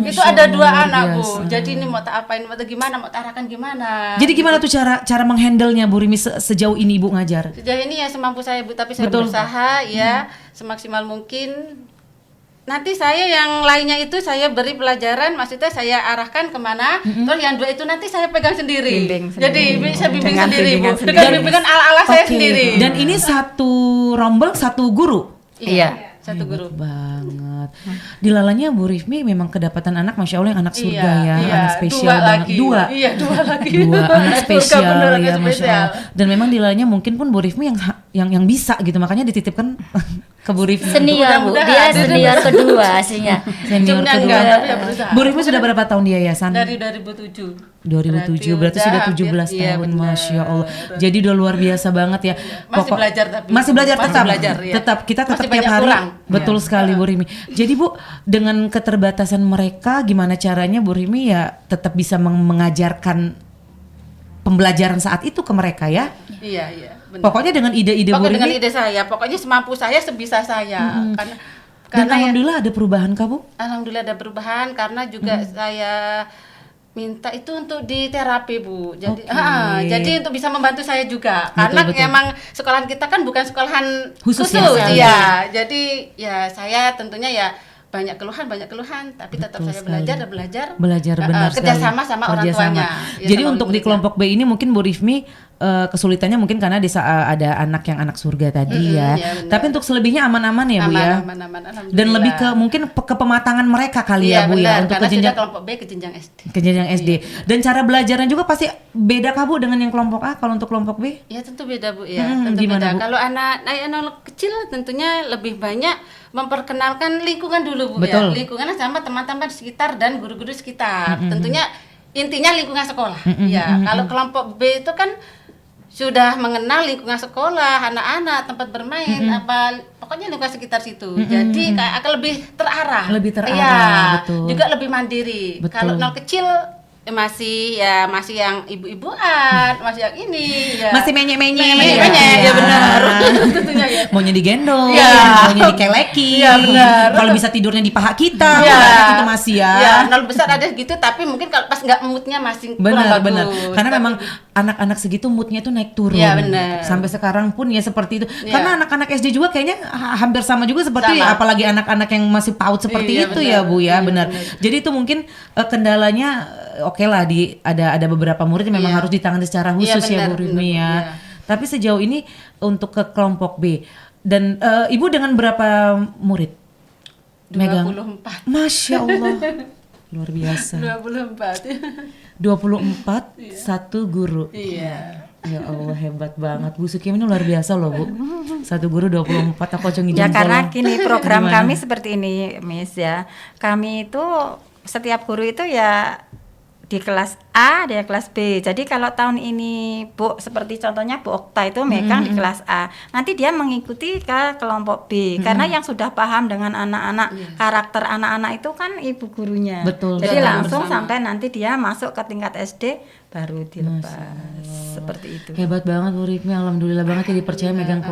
[SPEAKER 4] Itu
[SPEAKER 3] Masya
[SPEAKER 4] ada
[SPEAKER 3] Allah,
[SPEAKER 4] 2
[SPEAKER 3] luar
[SPEAKER 4] anak Bu.
[SPEAKER 3] biasa.
[SPEAKER 4] Jadi ini mau tak apain, mau tak gimana, mau tak arahkan gimana.
[SPEAKER 3] Jadi gimana tuh cara menghandle-nya Bu Rifmi sejauh ini Ibu ngajar?
[SPEAKER 4] Sejauh ini ya semampu saya Bu, tapi saya
[SPEAKER 3] Betul.
[SPEAKER 4] berusaha ya semaksimal mungkin. Nanti saya yang lainnya itu saya beri pelajaran, maksudnya saya arahkan kemana, terus yang 2 itu nanti saya pegang sendiri.
[SPEAKER 1] Bimbing
[SPEAKER 4] Jadi bisa bimbing
[SPEAKER 1] Dengan
[SPEAKER 4] sendiri Bu,
[SPEAKER 1] bimbingan
[SPEAKER 4] dengan
[SPEAKER 1] sendiri.
[SPEAKER 4] bimbingan ala-ala saya
[SPEAKER 3] Oke.
[SPEAKER 4] sendiri.
[SPEAKER 3] Dan ini satu rombel satu guru.
[SPEAKER 1] Iya.
[SPEAKER 4] Satu guru.
[SPEAKER 3] Banget. Dilalanya Bu Rifmi memang kedapatan anak, masya Allah yang anak surga ya,
[SPEAKER 4] iya,
[SPEAKER 3] anak spesial
[SPEAKER 4] 2
[SPEAKER 3] banget.
[SPEAKER 4] lagi.
[SPEAKER 3] Dua.
[SPEAKER 4] Iya, 2 lagi.
[SPEAKER 3] Dua anak
[SPEAKER 4] Surga
[SPEAKER 3] spesial
[SPEAKER 4] bener,
[SPEAKER 3] ya,
[SPEAKER 4] anak
[SPEAKER 3] masya
[SPEAKER 4] spesial.
[SPEAKER 3] Allah. Dan memang dilalanya mungkin pun Bu Rifmi yang yang bisa gitu, makanya dititipkan ke Bu Rifmi.
[SPEAKER 2] Senior Bu, dia senior kedua aslinya.
[SPEAKER 3] Senior
[SPEAKER 4] Ujungnya
[SPEAKER 3] kedua.
[SPEAKER 4] enggak, tapi ya berusaha.
[SPEAKER 3] Bu Rifmi sudah berapa tahun di yayasan?
[SPEAKER 4] Dari 2007.
[SPEAKER 3] 2007 berarti
[SPEAKER 4] udah
[SPEAKER 3] sudah
[SPEAKER 4] hampir,
[SPEAKER 3] 17
[SPEAKER 4] iya,
[SPEAKER 3] tahun,
[SPEAKER 4] benar.
[SPEAKER 3] Masya Allah. Jadi udah luar biasa banget ya.
[SPEAKER 4] Masih belajar tapi.
[SPEAKER 3] Masih belajar
[SPEAKER 4] Masih
[SPEAKER 3] tetap.
[SPEAKER 4] belajar, iya.
[SPEAKER 3] Tetap kita tetap
[SPEAKER 4] Masih
[SPEAKER 3] tiap
[SPEAKER 4] banyak
[SPEAKER 3] hari.
[SPEAKER 4] kurang.
[SPEAKER 3] Betul
[SPEAKER 4] Iya.
[SPEAKER 3] sekali Bu Rimi. Jadi Bu, dengan keterbatasan mereka gimana caranya Bu Rimi ya tetap bisa mengajarkan pembelajaran saat itu ke mereka ya?
[SPEAKER 4] Iya, iya. Benar.
[SPEAKER 3] Pokoknya dengan ide-ide Bu
[SPEAKER 4] Pokoknya dengan
[SPEAKER 3] Rimi.
[SPEAKER 4] ide saya, pokoknya semampu saya, sebisa saya.
[SPEAKER 3] Dan
[SPEAKER 4] Karena ya,
[SPEAKER 3] alhamdulillah ada perubahan Kak Bu?
[SPEAKER 4] alhamdulillah ada perubahan karena juga saya minta itu untuk di terapi Bu. Jadi,
[SPEAKER 3] Oke.
[SPEAKER 4] jadi untuk bisa membantu saya juga.
[SPEAKER 3] Betul,
[SPEAKER 4] Karena
[SPEAKER 3] betul.
[SPEAKER 4] emang sekolahan kita kan bukan sekolahan
[SPEAKER 3] Khusus
[SPEAKER 4] khusus,
[SPEAKER 3] ya,
[SPEAKER 4] ya. Jadi ya saya tentunya ya banyak keluhan, tapi tetap
[SPEAKER 3] Betul
[SPEAKER 4] saya
[SPEAKER 3] sekali.
[SPEAKER 4] belajar dan belajar.
[SPEAKER 3] Belajar benar sekali.
[SPEAKER 4] Kerjasama sama orang
[SPEAKER 3] Kerjasama.
[SPEAKER 4] tuanya. Ya,
[SPEAKER 3] Jadi
[SPEAKER 4] sama
[SPEAKER 3] untuk di
[SPEAKER 4] muridnya.
[SPEAKER 3] kelompok B ini mungkin Bu Rifmi kesulitannya mungkin karena ada anak yang anak surga tadi ya.
[SPEAKER 4] iya, benar.
[SPEAKER 3] Tapi untuk selebihnya aman-aman ya Bu ya.
[SPEAKER 4] aman, alhamdulillah.
[SPEAKER 3] Dan lebih ke mungkin ke pematangan mereka kali
[SPEAKER 4] Iya,
[SPEAKER 3] ya Bu
[SPEAKER 4] benar,
[SPEAKER 3] ya untuk
[SPEAKER 4] karena
[SPEAKER 3] ke jenjang
[SPEAKER 4] sudah kelompok B ke jenjang SD.
[SPEAKER 3] ke jenjang SD. Dan cara belajarnya juga pasti beda Kah Bu dengan yang kelompok A kalau untuk kelompok B?
[SPEAKER 4] Ya tentu beda Bu ya,
[SPEAKER 3] Hmm,
[SPEAKER 4] tentu
[SPEAKER 3] gimana,
[SPEAKER 4] beda.
[SPEAKER 3] Bu?
[SPEAKER 4] Kalau anak kecil tentunya lebih banyak memperkenalkan lingkungan dulu Bu
[SPEAKER 3] Betul.
[SPEAKER 4] ya, lingkungan sama teman-teman di sekitar dan guru-guru sekitar. Tentunya intinya lingkungan sekolah. Ya, kalau kelompok B itu kan sudah mengenal lingkungan sekolah, anak-anak, tempat bermain, apa pokoknya lingkungan sekitar situ. Jadi kayak akan lebih terarah.
[SPEAKER 3] Lebih terarah,
[SPEAKER 4] Iya,
[SPEAKER 3] betul.
[SPEAKER 4] juga lebih mandiri.
[SPEAKER 3] Betul.
[SPEAKER 4] Kalau nol kecil masih yang ibu-ibuan, masih yang ini ya.
[SPEAKER 3] Masih menye-menye.
[SPEAKER 4] Menye-menye, ya benar. Tentunya ya.
[SPEAKER 3] Maunya digendong,
[SPEAKER 4] Iya.
[SPEAKER 3] maunya dikelekin.
[SPEAKER 4] Iya, benar.
[SPEAKER 3] Kalau bisa tidurnya di paha kita,
[SPEAKER 4] Iya.
[SPEAKER 3] itu masih ya.
[SPEAKER 4] Ya, nol besar ada gitu, tapi mungkin kalau pas nggak moodnya masih kurang
[SPEAKER 3] Benar,
[SPEAKER 4] bagus.
[SPEAKER 3] benar. Karena
[SPEAKER 4] Tapi-
[SPEAKER 3] memang anak-anak segitu moodnya tuh naik turun.
[SPEAKER 4] Iya, benar.
[SPEAKER 3] Sampai sekarang pun ya seperti itu.
[SPEAKER 4] Iya.
[SPEAKER 3] Karena anak-anak SD juga kayaknya hampir sama juga seperti
[SPEAKER 4] Sama.
[SPEAKER 3] apalagi anak-anak yang masih PAUD seperti
[SPEAKER 4] Iya,
[SPEAKER 3] itu
[SPEAKER 4] benar.
[SPEAKER 3] ya Bu ya,
[SPEAKER 4] Iya,
[SPEAKER 3] benar. Jadi itu mungkin kendalanya oke lah ada beberapa murid yang memang
[SPEAKER 4] Iya.
[SPEAKER 3] harus ditangani secara khusus ya
[SPEAKER 4] benar,
[SPEAKER 3] Bu Rimi ya.
[SPEAKER 4] benar, iya.
[SPEAKER 3] Tapi sejauh ini untuk ke kelompok B dan Ibu dengan berapa murid? Megang.
[SPEAKER 4] 24.
[SPEAKER 3] Masya Allah. Luar biasa.
[SPEAKER 4] 24.
[SPEAKER 3] 24 satu guru.
[SPEAKER 4] Iya.
[SPEAKER 3] Ya Allah hebat banget Bu Sukim ini luar biasa loh Bu. Satu guru 24 aku congin
[SPEAKER 1] Ya
[SPEAKER 3] jempol.
[SPEAKER 1] karena gini program
[SPEAKER 3] Gimana?
[SPEAKER 1] kami seperti ini Miss ya. Kami itu setiap guru itu ya di kelas A, di kelas B. Jadi kalau tahun ini Bu seperti contohnya Bu Okta itu megang di kelas A. Nanti dia mengikuti ke kelompok B karena yang sudah paham dengan anak-anak karakter anak-anak itu kan ibu gurunya.
[SPEAKER 3] Betul.
[SPEAKER 1] Jadi
[SPEAKER 4] Betul,
[SPEAKER 1] langsung
[SPEAKER 4] bersama.
[SPEAKER 1] sampai nanti dia masuk ke tingkat SD baru dilepas. Seperti itu.
[SPEAKER 3] Hebat banget Bu Rifmi, alhamdulillah banget ya dipercaya megang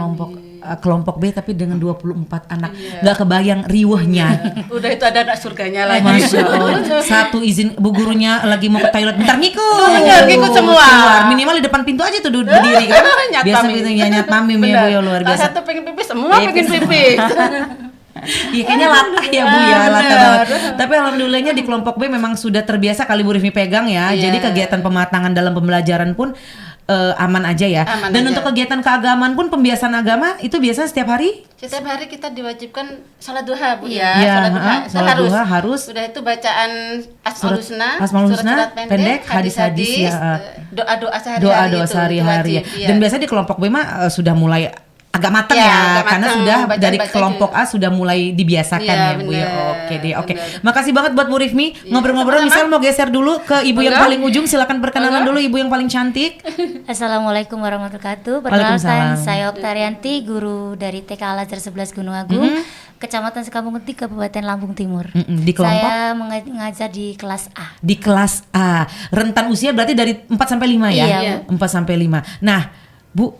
[SPEAKER 3] kelompok B tapi dengan 24 anak. Gak kebayang riwehnya.
[SPEAKER 4] Udah itu ada anak surganya lagi.
[SPEAKER 3] Masya Allah. Satu izin bu gurunya lagi mau ke toilet bentar ngikut.
[SPEAKER 4] Benar, ngikut semua.
[SPEAKER 3] Keluar. Minimal di depan pintu aja tuh berdiri kan.
[SPEAKER 4] Nyat
[SPEAKER 3] Biasa
[SPEAKER 4] pamim.
[SPEAKER 3] gitu ya nyat pamim ya Bu ya luar
[SPEAKER 4] Salah
[SPEAKER 3] biasa.
[SPEAKER 4] satu pengen pipis, semua pengen pipis.
[SPEAKER 3] Iya kayaknya latah ya Bu ya, latah banget. Tapi alhamdulillahnya di kelompok B memang sudah terbiasa kali Bu Rifmi pegang ya.
[SPEAKER 4] Iya.
[SPEAKER 3] Jadi kegiatan pematangan dalam pembelajaran pun aman aja ya.
[SPEAKER 4] Aman
[SPEAKER 3] Dan
[SPEAKER 4] aja.
[SPEAKER 3] untuk kegiatan keagamaan pun pembiasaan agama itu biasanya setiap hari?
[SPEAKER 4] Setiap hari kita diwajibkan salat duha Bu ya.
[SPEAKER 3] Iya,
[SPEAKER 4] Salat duha.
[SPEAKER 3] salat duha harus.
[SPEAKER 4] Sudah itu bacaan Asmaul Husna,
[SPEAKER 3] Asmaul Husna,
[SPEAKER 4] surat-surat pendek,
[SPEAKER 3] hadis-hadis, ya.
[SPEAKER 4] doa-doa sehari-hari.
[SPEAKER 3] Doa-doa
[SPEAKER 4] itu
[SPEAKER 3] sehari-hari ya.
[SPEAKER 4] wajib, iya.
[SPEAKER 3] Dan biasanya di kelompok B mah sudah mulai agak matang
[SPEAKER 4] Iya,
[SPEAKER 3] ya,
[SPEAKER 4] agak
[SPEAKER 3] karena
[SPEAKER 4] matang.
[SPEAKER 3] sudah
[SPEAKER 4] Bacaan-
[SPEAKER 3] dari
[SPEAKER 4] bacaan
[SPEAKER 3] kelompok A sudah mulai dibiasakan
[SPEAKER 4] Iya,
[SPEAKER 3] ya Bu ya.
[SPEAKER 4] benar,
[SPEAKER 3] Oke deh, oke.
[SPEAKER 4] benar.
[SPEAKER 3] Makasih banget buat Bu Rifmi. Ngobrol-ngobrol,
[SPEAKER 4] sama-sama.
[SPEAKER 3] misal mau geser dulu ke ibu yang
[SPEAKER 4] Monggo.
[SPEAKER 3] paling ujung, silakan perkenalan
[SPEAKER 4] Monggo.
[SPEAKER 3] dulu ibu yang paling cantik.
[SPEAKER 2] Assalamualaikum warahmatullahi wabarakatuh.
[SPEAKER 3] Waalaikumsalam.
[SPEAKER 2] Perkenalkan saya Oktarianti, guru dari TK Al Azhar 11 Gunung Agung, Kecamatan Sekampung Genti, Kabupaten Lampung Timur.
[SPEAKER 3] Di kelompok?
[SPEAKER 2] Saya mengajar di kelas A.
[SPEAKER 3] Di kelas A. Rentan usia berarti dari 4 sampai 5 ya?
[SPEAKER 2] Iya,
[SPEAKER 3] 4 sampai 5. Nah, Bu,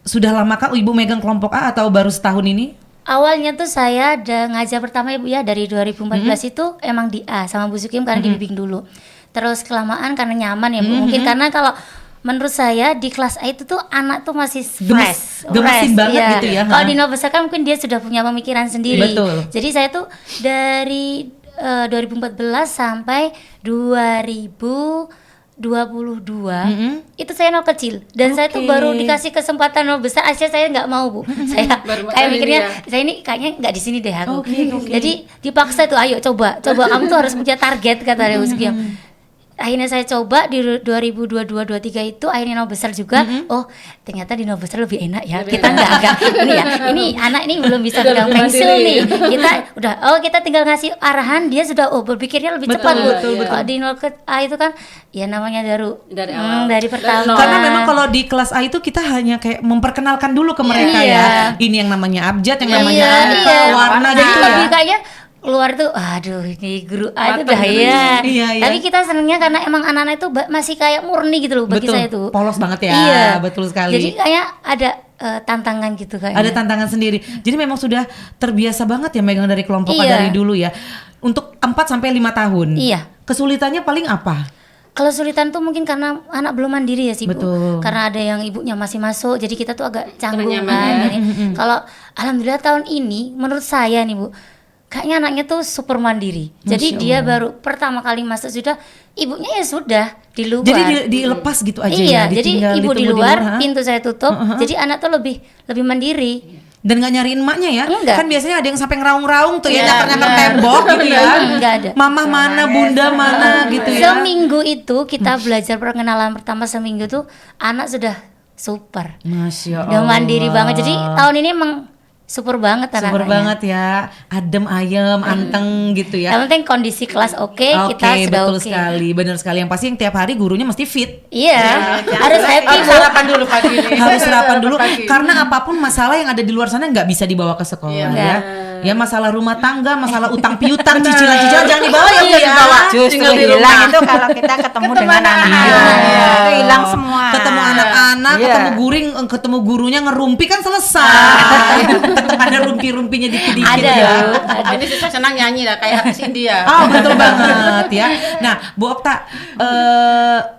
[SPEAKER 3] sudah lamakah Ibu megang kelompok A atau baru setahun ini?
[SPEAKER 2] Awalnya tuh saya ada ngajar pertama Ibu ya dari 2014 itu emang di A sama Bu Sukim karena dibimbing dulu. Terus kelamaan karena nyaman ya Bu. Mungkin karena kalau menurut saya di kelas A itu tuh anak tuh masih fresh,
[SPEAKER 3] gemesin banget
[SPEAKER 2] iya.
[SPEAKER 3] gitu ya,
[SPEAKER 2] Kalau
[SPEAKER 3] ha?
[SPEAKER 2] di Nova Besar kan mungkin dia sudah punya pemikiran sendiri.
[SPEAKER 3] Betul.
[SPEAKER 2] Jadi saya tuh dari 2014 sampai 2022 itu saya nol kecil dan saya tuh
[SPEAKER 3] Oke.
[SPEAKER 2] baru dikasih kesempatan nol besar aja saya nggak mau Bu. Saya
[SPEAKER 4] Baru
[SPEAKER 2] kayak
[SPEAKER 4] ini
[SPEAKER 2] mikirnya
[SPEAKER 4] ya.
[SPEAKER 2] saya ini kayaknya nggak di sini deh aku.
[SPEAKER 3] Oke.
[SPEAKER 2] Jadi dipaksa tuh ayo coba kamu tuh harus punya target kata Bu Sukim. akhirnya saya coba di 2022-23 itu akhirnya nama besar juga. Oh ternyata di nama besar lebih enak ya. Kita enggak ini ya. Ini anak ini belum bisa pegang pensil nih. Kita udah kita tinggal ngasih arahan, dia sudah berpikirnya lebih cepat Bu. Kalau di 0 ke A itu kan ya namanya
[SPEAKER 4] dari awal.
[SPEAKER 2] dari pertama.
[SPEAKER 3] Karena memang kalau di kelas A itu kita hanya kayak memperkenalkan dulu ke mereka ya. Ini yang namanya abjad, yang namanya angka, warna
[SPEAKER 2] Jadi
[SPEAKER 3] gitu ya.
[SPEAKER 2] lebih kayak keluar tuh, aduh ini guru A itu bahaya.
[SPEAKER 3] Iya.
[SPEAKER 2] Tapi kita senengnya karena emang anak-anak itu masih kayak murni gitu loh bagi
[SPEAKER 3] Betul,
[SPEAKER 2] saya tuh.
[SPEAKER 3] polos banget ya.
[SPEAKER 2] Iya.
[SPEAKER 3] Betul sekali.
[SPEAKER 2] Jadi kayak ada tantangan gitu kayaknya.
[SPEAKER 3] Ada tantangan sendiri. Jadi memang sudah terbiasa banget ya megang dari kelompok A
[SPEAKER 2] Iya.
[SPEAKER 3] dari dulu ya. Untuk 4 sampai 5 tahun.
[SPEAKER 2] Iya.
[SPEAKER 3] Kesulitannya paling apa?
[SPEAKER 2] Kalau sulitan tuh mungkin karena anak belum mandiri ya sih Bu.
[SPEAKER 3] Betul.
[SPEAKER 2] Karena ada yang ibunya masih masuk, jadi kita tuh agak canggung
[SPEAKER 4] nyaman
[SPEAKER 2] kan.
[SPEAKER 4] ya.
[SPEAKER 2] Jadi, kalau alhamdulillah tahun ini menurut saya nih Bu, kayaknya anaknya tuh super mandiri. Jadi dia baru pertama kali masuk sudah ibunya ya sudah di luar.
[SPEAKER 3] Jadi dilepas gitu aja
[SPEAKER 2] iya,
[SPEAKER 3] ya.
[SPEAKER 2] jadi
[SPEAKER 3] ditinggal,
[SPEAKER 2] ibu di
[SPEAKER 3] ditunggu
[SPEAKER 2] luar,
[SPEAKER 3] ha?
[SPEAKER 2] pintu saya tutup. Jadi anak tuh lebih mandiri.
[SPEAKER 3] Dan gak nyariin emaknya ya.
[SPEAKER 2] Enggak.
[SPEAKER 3] Kan biasanya ada yang sampai ngeraung-raung tuh ya,
[SPEAKER 4] Iya,
[SPEAKER 3] nyakar-nyakar
[SPEAKER 4] benar.
[SPEAKER 3] tembok gitu ya.
[SPEAKER 2] Enggak ada.
[SPEAKER 3] Mama mana, bunda mana gitu ya.
[SPEAKER 2] Seminggu itu kita belajar perkenalan pertama seminggu tuh anak sudah super.
[SPEAKER 3] Masya
[SPEAKER 2] Udah
[SPEAKER 3] Allah.
[SPEAKER 2] mandiri banget. Jadi tahun ini emang super banget
[SPEAKER 3] Super
[SPEAKER 2] anak-anaknya.
[SPEAKER 3] banget ya, adem ayem, anteng gitu ya.
[SPEAKER 2] Yang penting kondisi kelas oke, kita sudah
[SPEAKER 3] betul
[SPEAKER 2] oke.
[SPEAKER 3] sekali, benar sekali. Yang pasti yang tiap hari gurunya mesti fit.
[SPEAKER 2] Iya, harus happy
[SPEAKER 4] Harus
[SPEAKER 2] Bu.
[SPEAKER 4] sarapan dulu pagi ini.
[SPEAKER 3] Harus sarapan dulu
[SPEAKER 4] Pagi.
[SPEAKER 3] karena apapun masalah yang ada di luar sana nggak bisa dibawa ke sekolah
[SPEAKER 4] Iya.
[SPEAKER 3] ya. Ya masalah rumah tangga, masalah utang piutang, cicilan-cicilan jangan dibawa ya Bu ya.
[SPEAKER 1] Justru
[SPEAKER 4] Tinggal di
[SPEAKER 1] hilang
[SPEAKER 4] rumah.
[SPEAKER 1] itu kalau kita ketemu dengan
[SPEAKER 4] anak.
[SPEAKER 1] anak-anak.
[SPEAKER 3] Iya.
[SPEAKER 1] Itu hilang semua.
[SPEAKER 3] Ketemu anak-anak,
[SPEAKER 1] Iya.
[SPEAKER 3] ketemu guring, ketemu gurunya ngerumpi kan selesai. Tetap ada rumpi-rumpinya dikit-dikit
[SPEAKER 2] Ada
[SPEAKER 3] ya.
[SPEAKER 2] Bu, ada.
[SPEAKER 4] Ini susah senang nyanyi lah kayak artis India.
[SPEAKER 3] Oh betul banget ya. Nah Bu Okta,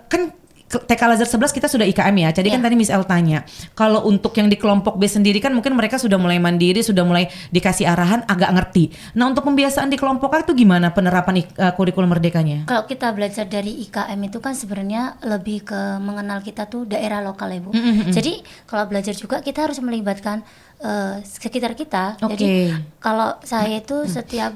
[SPEAKER 3] kan TK Al Azhar 11 kita sudah IKM ya. Jadi kan tadi Miss El tanya, kalau untuk yang di kelompok B sendiri kan mungkin mereka sudah mulai mandiri, sudah mulai dikasih arahan, agak ngerti. Nah untuk pembiasaan di kelompok A itu gimana penerapan kurikulum merdekanya?
[SPEAKER 2] Kalau kita belajar dari IKM itu kan sebenarnya lebih ke mengenal kita tuh daerah lokal ya Bu. Jadi kalau belajar juga kita harus melibatkan sekitar kita.
[SPEAKER 3] Oke.
[SPEAKER 2] Jadi kalau saya itu setiap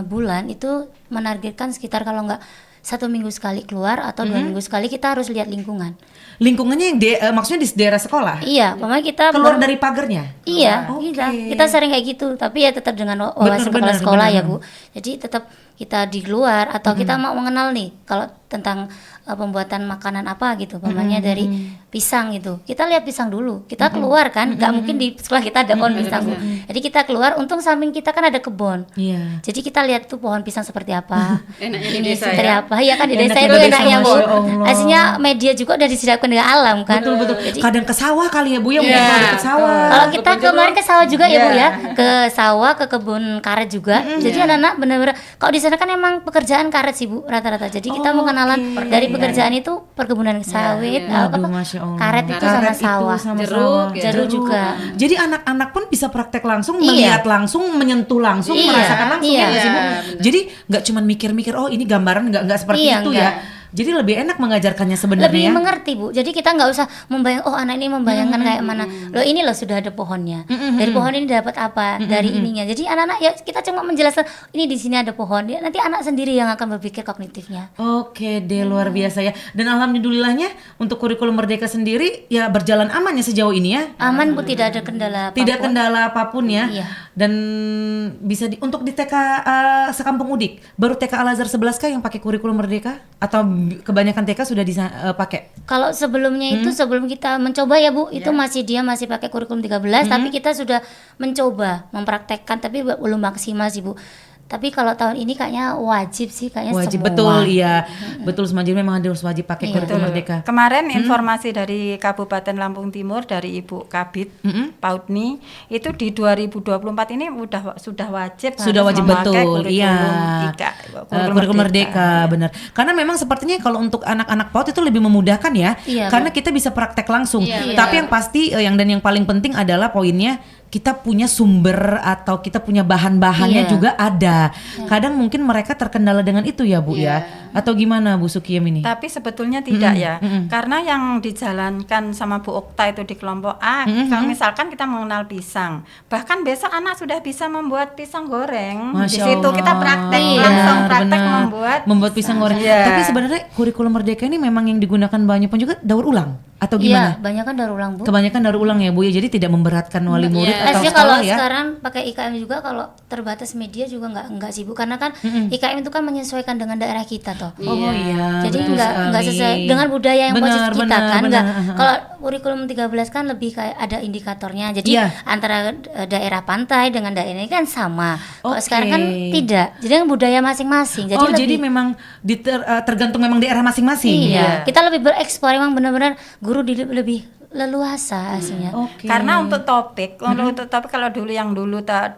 [SPEAKER 2] bulan itu menargetkan sekitar kalau nggak 1 minggu sekali keluar atau 2 minggu sekali kita harus lihat lingkungan.
[SPEAKER 3] Lingkungannya yang maksudnya di daerah sekolah?
[SPEAKER 2] Iya, pokoknya kita
[SPEAKER 3] Keluar dari pagarnya?
[SPEAKER 2] Iya,
[SPEAKER 3] Oke.
[SPEAKER 2] kita sering kayak gitu, tapi ya tetap dengan wawasan kepala
[SPEAKER 3] Benar,
[SPEAKER 2] sekolah
[SPEAKER 3] benar.
[SPEAKER 2] ya Bu. Jadi tetap kita di luar atau kita mau mengenal nih kalau tentang pembuatan makanan apa gitu, umpamanya dari pisang gitu. Kita lihat pisang dulu, kita keluar kan, nggak mungkin di sekolah kita ada pohon pisang Bu. Jadi kita keluar, untung samping kita kan ada kebun.
[SPEAKER 3] Iya.
[SPEAKER 2] Jadi kita lihat tuh pohon pisang seperti apa,
[SPEAKER 4] Enaknya di
[SPEAKER 2] ini
[SPEAKER 4] desa
[SPEAKER 2] seperti
[SPEAKER 4] ya.
[SPEAKER 2] apa, ya kan di desa
[SPEAKER 3] Enaknya
[SPEAKER 2] itu
[SPEAKER 3] di desa,
[SPEAKER 2] enaknya Bu.
[SPEAKER 3] Masya Allah.
[SPEAKER 2] Aslinya media juga udah disediakan dengan alam kan.
[SPEAKER 3] Betul.
[SPEAKER 2] Jadi,
[SPEAKER 3] Kadang ke sawah kali ya Bu ya,
[SPEAKER 4] Iya.
[SPEAKER 3] mungkin ada ke sawah.
[SPEAKER 2] kalau kita
[SPEAKER 4] Kebun
[SPEAKER 2] kemarin
[SPEAKER 4] jeruk.
[SPEAKER 2] ke sawah juga ya Bu
[SPEAKER 4] Iya.
[SPEAKER 2] ya, ke sawah, ke kebun karet juga. Jadi anak-anak benar-benar kalau di sana kan emang pekerjaan karet sih Bu rata-rata. Jadi kita mau kenalan dari pekerjaan itu perkebunan sawit,
[SPEAKER 3] Aduh, Masya Allah.
[SPEAKER 2] karet itu sama
[SPEAKER 3] Karet itu
[SPEAKER 2] sawah.
[SPEAKER 3] sama
[SPEAKER 4] Jeruk,
[SPEAKER 3] sawah.
[SPEAKER 4] ya.
[SPEAKER 2] Jeruk juga.
[SPEAKER 3] Jadi anak-anak pun bisa praktek langsung,
[SPEAKER 2] Iya.
[SPEAKER 3] melihat langsung, menyentuh langsung,
[SPEAKER 2] Iya.
[SPEAKER 3] merasakan langsung
[SPEAKER 2] Iya.
[SPEAKER 3] ya nggak sih, Bu?
[SPEAKER 4] Iya, benar.
[SPEAKER 3] Jadi nggak cuma mikir-mikir, oh ini gambaran nggak seperti
[SPEAKER 2] Iya,
[SPEAKER 3] itu
[SPEAKER 2] enggak.
[SPEAKER 3] ya. Jadi lebih enak mengajarkannya sebenarnya
[SPEAKER 2] Lebih
[SPEAKER 3] ya.
[SPEAKER 2] mengerti Bu. Jadi kita nggak usah membayang, oh anak ini membayangkan kayak mana. Loh ini loh sudah ada pohonnya. Dari pohon ini dapat apa? Dari ininya. Jadi anak-anak ya kita cuma menjelaskan ini di sini ada pohon. Ya, nanti anak sendiri yang akan berpikir kognitifnya.
[SPEAKER 3] Oke deh, luar biasa ya. Dan alhamdulillahnya untuk kurikulum Merdeka sendiri ya berjalan aman ya sejauh ini ya.
[SPEAKER 2] Aman Bu, tidak ada kendala apapun.
[SPEAKER 3] Tidak kendala apapun ya.
[SPEAKER 2] Iya.
[SPEAKER 3] Dan bisa untuk di TK Sekampung Udik, baru TK Al Azhar 11 kah yang pakai kurikulum Merdeka atau kebanyakan TK sudah dipakai?
[SPEAKER 2] Kalau sebelumnya itu sebelum kita mencoba ya Bu, itu dia masih pakai kurikulum 13 tapi kita sudah mencoba mempraktekkan tapi belum maksimal sih Bu. Tapi kalau tahun ini kayaknya wajib sih kayaknya
[SPEAKER 3] Wajib
[SPEAKER 2] semua.
[SPEAKER 3] betul iya. Betul Semajir memang harus wajib pakai kurikulum Merdeka.
[SPEAKER 1] Kemarin informasi dari Kabupaten Lampung Timur dari Ibu Kabid Pautni itu di 2024 ini sudah wajib
[SPEAKER 3] Sudah
[SPEAKER 1] harus
[SPEAKER 3] wajib
[SPEAKER 1] memakai
[SPEAKER 3] betul,
[SPEAKER 1] kurikulum
[SPEAKER 3] iya.
[SPEAKER 1] IKA,
[SPEAKER 3] Kurikulum Merdeka, benar. Karena memang sepertinya kalau untuk anak-anak PAUD itu lebih memudahkan ya,
[SPEAKER 2] Iya,
[SPEAKER 3] karena kita bisa praktek langsung.
[SPEAKER 4] Iya,
[SPEAKER 3] Tapi yang pasti yang paling penting adalah poinnya kita punya sumber atau kita punya bahan-bahannya
[SPEAKER 2] Iya.
[SPEAKER 3] juga ada. Kadang mungkin mereka terkendala dengan itu ya Bu ya. Atau gimana Bu Sukiyem ini?
[SPEAKER 1] Tapi sebetulnya tidak ya, karena yang dijalankan sama Bu Okta itu di kelompok A, kalau misalkan kita mengenal pisang, bahkan besok anak sudah bisa membuat pisang goreng. Di
[SPEAKER 3] Masya
[SPEAKER 1] situ kita
[SPEAKER 3] Allah.
[SPEAKER 1] praktek
[SPEAKER 3] Iya,
[SPEAKER 1] langsung praktek
[SPEAKER 3] benar. membuat pisang goreng.
[SPEAKER 1] Iya.
[SPEAKER 3] Tapi sebenarnya kurikulum Merdeka ini memang yang digunakan banyak pun juga daur ulang atau
[SPEAKER 2] Iya,
[SPEAKER 3] gimana?
[SPEAKER 2] banyak kan daur ulang, Bu.
[SPEAKER 3] Kebanyakan daur ulang ya Bu ya, jadi tidak memberatkan wali murid atau
[SPEAKER 2] Aslinya kalau
[SPEAKER 3] sekolah ya.
[SPEAKER 2] sekarang pakai IKM juga, kalau terbatas media juga nggak sih Bu, karena kan IKM itu kan menyesuaikan dengan daerah kita toh.
[SPEAKER 3] Oh iya.
[SPEAKER 2] Jadi
[SPEAKER 3] betul
[SPEAKER 2] nggak
[SPEAKER 3] sekali.
[SPEAKER 2] sesuai dengan budaya yang
[SPEAKER 3] Benar,
[SPEAKER 2] positif kita
[SPEAKER 3] benar,
[SPEAKER 2] kan.
[SPEAKER 3] benar.
[SPEAKER 2] Nggak. Kalau kurikulum 13 kan lebih kayak ada indikatornya. Jadi
[SPEAKER 3] Iya.
[SPEAKER 2] antara daerah pantai dengan daerah ini kan sama. Kalau
[SPEAKER 3] Oke.
[SPEAKER 2] sekarang kan tidak. Jadi kan budaya masing-masing. Jadi
[SPEAKER 3] Oh
[SPEAKER 2] lebih,
[SPEAKER 3] jadi memang tergantung memang daerah masing-masing.
[SPEAKER 2] iya. Kita lebih berekspor, emang benar-benar guru lebih leluasa aslinya.
[SPEAKER 3] Oke.
[SPEAKER 1] Karena untuk topik kalau dulu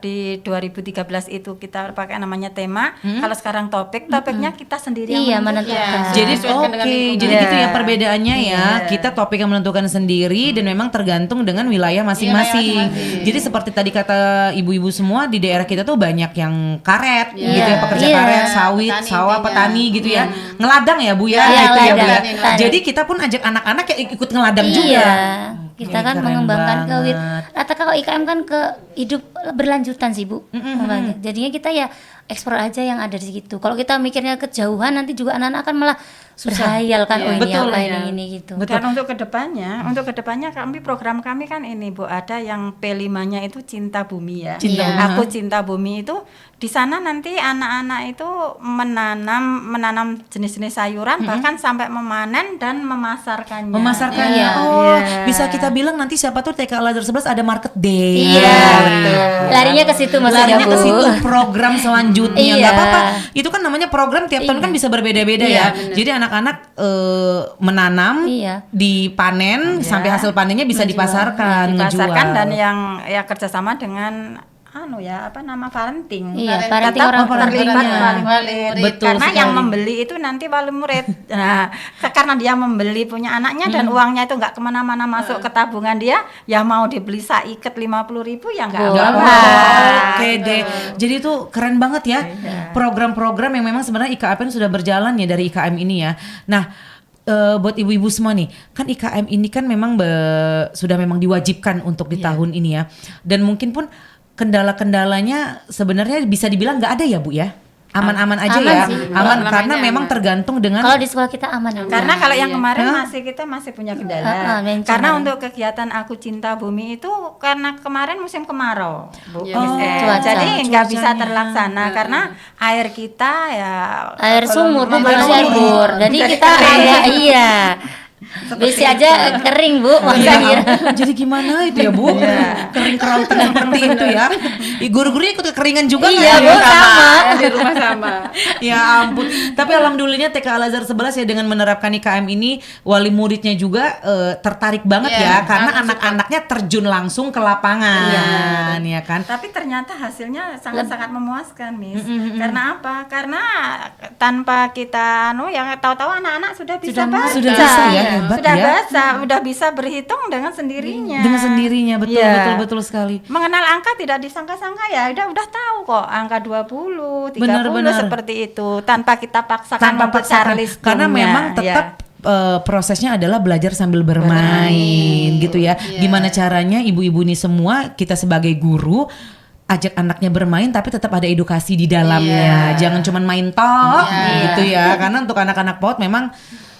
[SPEAKER 1] di 2013 itu kita pakai namanya tema, kalau sekarang topiknya kita sendiri yang
[SPEAKER 2] Iya,
[SPEAKER 1] menentukan.
[SPEAKER 2] menentukan.
[SPEAKER 3] Jadi
[SPEAKER 4] Sesuaikan dengan lingkungan.
[SPEAKER 3] jadi gitu ya
[SPEAKER 1] Iya.
[SPEAKER 3] perbedaannya ya. Kita topik yang menentukan sendiri dan memang tergantung dengan wilayah masing-masing. Jadi seperti tadi kata ibu-ibu semua di daerah kita tuh banyak yang karet gitu ya, pekerja
[SPEAKER 2] Iya.
[SPEAKER 3] karet, sawit,
[SPEAKER 4] Petani
[SPEAKER 3] sawah,
[SPEAKER 4] intinya.
[SPEAKER 3] petani gitu ya. Ngeladang ya Bu ya,
[SPEAKER 2] Iya,
[SPEAKER 3] gitu ya Bu ya.
[SPEAKER 2] ladang.
[SPEAKER 3] Jadi kita pun ajak anak-anak ya ikut ngeladang juga.
[SPEAKER 2] Iya, kita kan
[SPEAKER 3] keren
[SPEAKER 2] mengembangkan
[SPEAKER 3] banget.
[SPEAKER 2] rata kalau IKM kan ke hidup berlanjutan sih Bu. Jadinya kita ya ekspor aja yang ada di situ. Kalau kita mikirnya kejauhan, nanti juga anak-anak akan malah berhayal kan, oh ini
[SPEAKER 3] Betul,
[SPEAKER 2] apa
[SPEAKER 3] ya.
[SPEAKER 2] ini gitu.
[SPEAKER 1] Dan untuk kedepannya program kami kan ini Bu, ada yang P5-nya itu Cinta Bumi ya.
[SPEAKER 3] Cinta
[SPEAKER 2] Iya.
[SPEAKER 3] Bumi.
[SPEAKER 1] Aku Cinta Bumi itu di sana nanti anak-anak itu menanam jenis-jenis sayuran, bahkan sampai memanen dan memasarkannya.
[SPEAKER 3] Memasarkannya.
[SPEAKER 2] Iya.
[SPEAKER 3] Oh,
[SPEAKER 1] Iya.
[SPEAKER 3] bisa kita bilang nanti siapa tuh TK Al Azhar 11 ada market day.
[SPEAKER 2] Iya, larinya ke situ maksudnya
[SPEAKER 3] Larinya
[SPEAKER 2] Bu.
[SPEAKER 3] ke situ program selanjutnya.
[SPEAKER 2] Iya.
[SPEAKER 3] Nggak apa-apa. Itu kan namanya program tiap tahun kan bisa berbeda-beda
[SPEAKER 2] Iya,
[SPEAKER 3] ya. Jadi anak-anak menanam,
[SPEAKER 2] Iya.
[SPEAKER 3] dipanen sampai hasil panennya bisa dipasarkan,
[SPEAKER 1] Dipasarkan
[SPEAKER 3] ngejual.
[SPEAKER 1] dan yang ya kerjasama dengan parenting.
[SPEAKER 2] Iya,
[SPEAKER 1] Tetap
[SPEAKER 2] parenting orang tua.
[SPEAKER 1] terlibat
[SPEAKER 3] Parentingnya.
[SPEAKER 1] wali murid.
[SPEAKER 3] Betul
[SPEAKER 1] Karena
[SPEAKER 3] sekali.
[SPEAKER 1] yang membeli itu nanti wali murid. Nah, karena dia membeli punya anaknya dan uangnya itu nggak kemana-mana masuk ke tabungan dia, ya mau dibeli saiket 50.000 ya nggak
[SPEAKER 3] Nggak
[SPEAKER 1] apa-apa.
[SPEAKER 3] apa-apa. Oke deh. Jadi itu keren banget ya. Program-program yang memang sebenarnya IKM sudah berjalan ya dari IKM ini ya. Nah, buat ibu-ibu semua nih, kan IKM ini kan memang sudah memang diwajibkan untuk di tahun ini ya. Dan mungkin pun kendala-kendalanya sebenarnya bisa dibilang nggak ada ya Bu ya. Aman-aman aja
[SPEAKER 2] Aman
[SPEAKER 3] ya.
[SPEAKER 2] sih.
[SPEAKER 3] Aman
[SPEAKER 4] Aman,
[SPEAKER 3] karena
[SPEAKER 4] aman.
[SPEAKER 3] memang tergantung dengan
[SPEAKER 2] Kalau di sekolah kita aman ya Bu.
[SPEAKER 1] Karena kalau yang kemarin
[SPEAKER 3] Hah?
[SPEAKER 1] kita masih punya kendala.
[SPEAKER 2] yang
[SPEAKER 1] Karena
[SPEAKER 2] kemarin.
[SPEAKER 1] untuk kegiatan Aku Cinta Bumi itu karena kemarin musim kemarau, Bu.
[SPEAKER 4] Iya.
[SPEAKER 1] Miss El.
[SPEAKER 2] Cuaca.
[SPEAKER 1] Jadi nggak bisa
[SPEAKER 3] Cuacanya.
[SPEAKER 1] terlaksana karena air kita ya
[SPEAKER 2] air sumur Bu,
[SPEAKER 1] belum-
[SPEAKER 2] bukan air bor. Jadi kita agak iya. Besi aja kering Bu, makanya.
[SPEAKER 3] jadi gimana itu ya Bu? Kering kerontan seperti itu ya. Guru-gurunya ikut kekeringan juga
[SPEAKER 2] Iya,
[SPEAKER 3] nggak
[SPEAKER 2] Bu,
[SPEAKER 3] ya?
[SPEAKER 2] sama.
[SPEAKER 4] Di rumah sama.
[SPEAKER 3] Ya ampun. Tapi alhamdulillahnya TK Al Azhar 11 ya dengan menerapkan IKM ini wali muridnya juga tertarik banget
[SPEAKER 4] Iya,
[SPEAKER 3] ya karena
[SPEAKER 4] sangat
[SPEAKER 3] anak-anaknya terjun langsung ke lapangan ya kan.
[SPEAKER 1] Tapi ternyata hasilnya sangat-sangat memuaskan, Miss. Karena apa? Karena tanpa kita ya tahu-tahu anak-anak sudah bisa baca.
[SPEAKER 3] Sudah bisa ya, hebat
[SPEAKER 1] Sudah
[SPEAKER 3] ya.
[SPEAKER 1] baca, udah bisa berhitung dengan sendirinya.
[SPEAKER 3] Dengan sendirinya betul
[SPEAKER 1] Iya.
[SPEAKER 3] betul betul sekali.
[SPEAKER 1] Mengenal angka tidak disangka-sangka ya udah tahu kok angka 20, 30
[SPEAKER 3] Benar-benar.
[SPEAKER 1] seperti itu tanpa kita paksakan
[SPEAKER 3] Tanpa
[SPEAKER 1] membesar
[SPEAKER 3] paksakan
[SPEAKER 1] listnya.
[SPEAKER 3] karena memang
[SPEAKER 1] Ya.
[SPEAKER 3] tetap prosesnya adalah belajar sambil bermain gitu ya. Gimana caranya ibu-ibu ini semua kita sebagai guru ajak anaknya bermain tapi tetap ada edukasi di dalamnya. Jangan cuman main tok gitu ya. Karena untuk anak-anak PAUD memang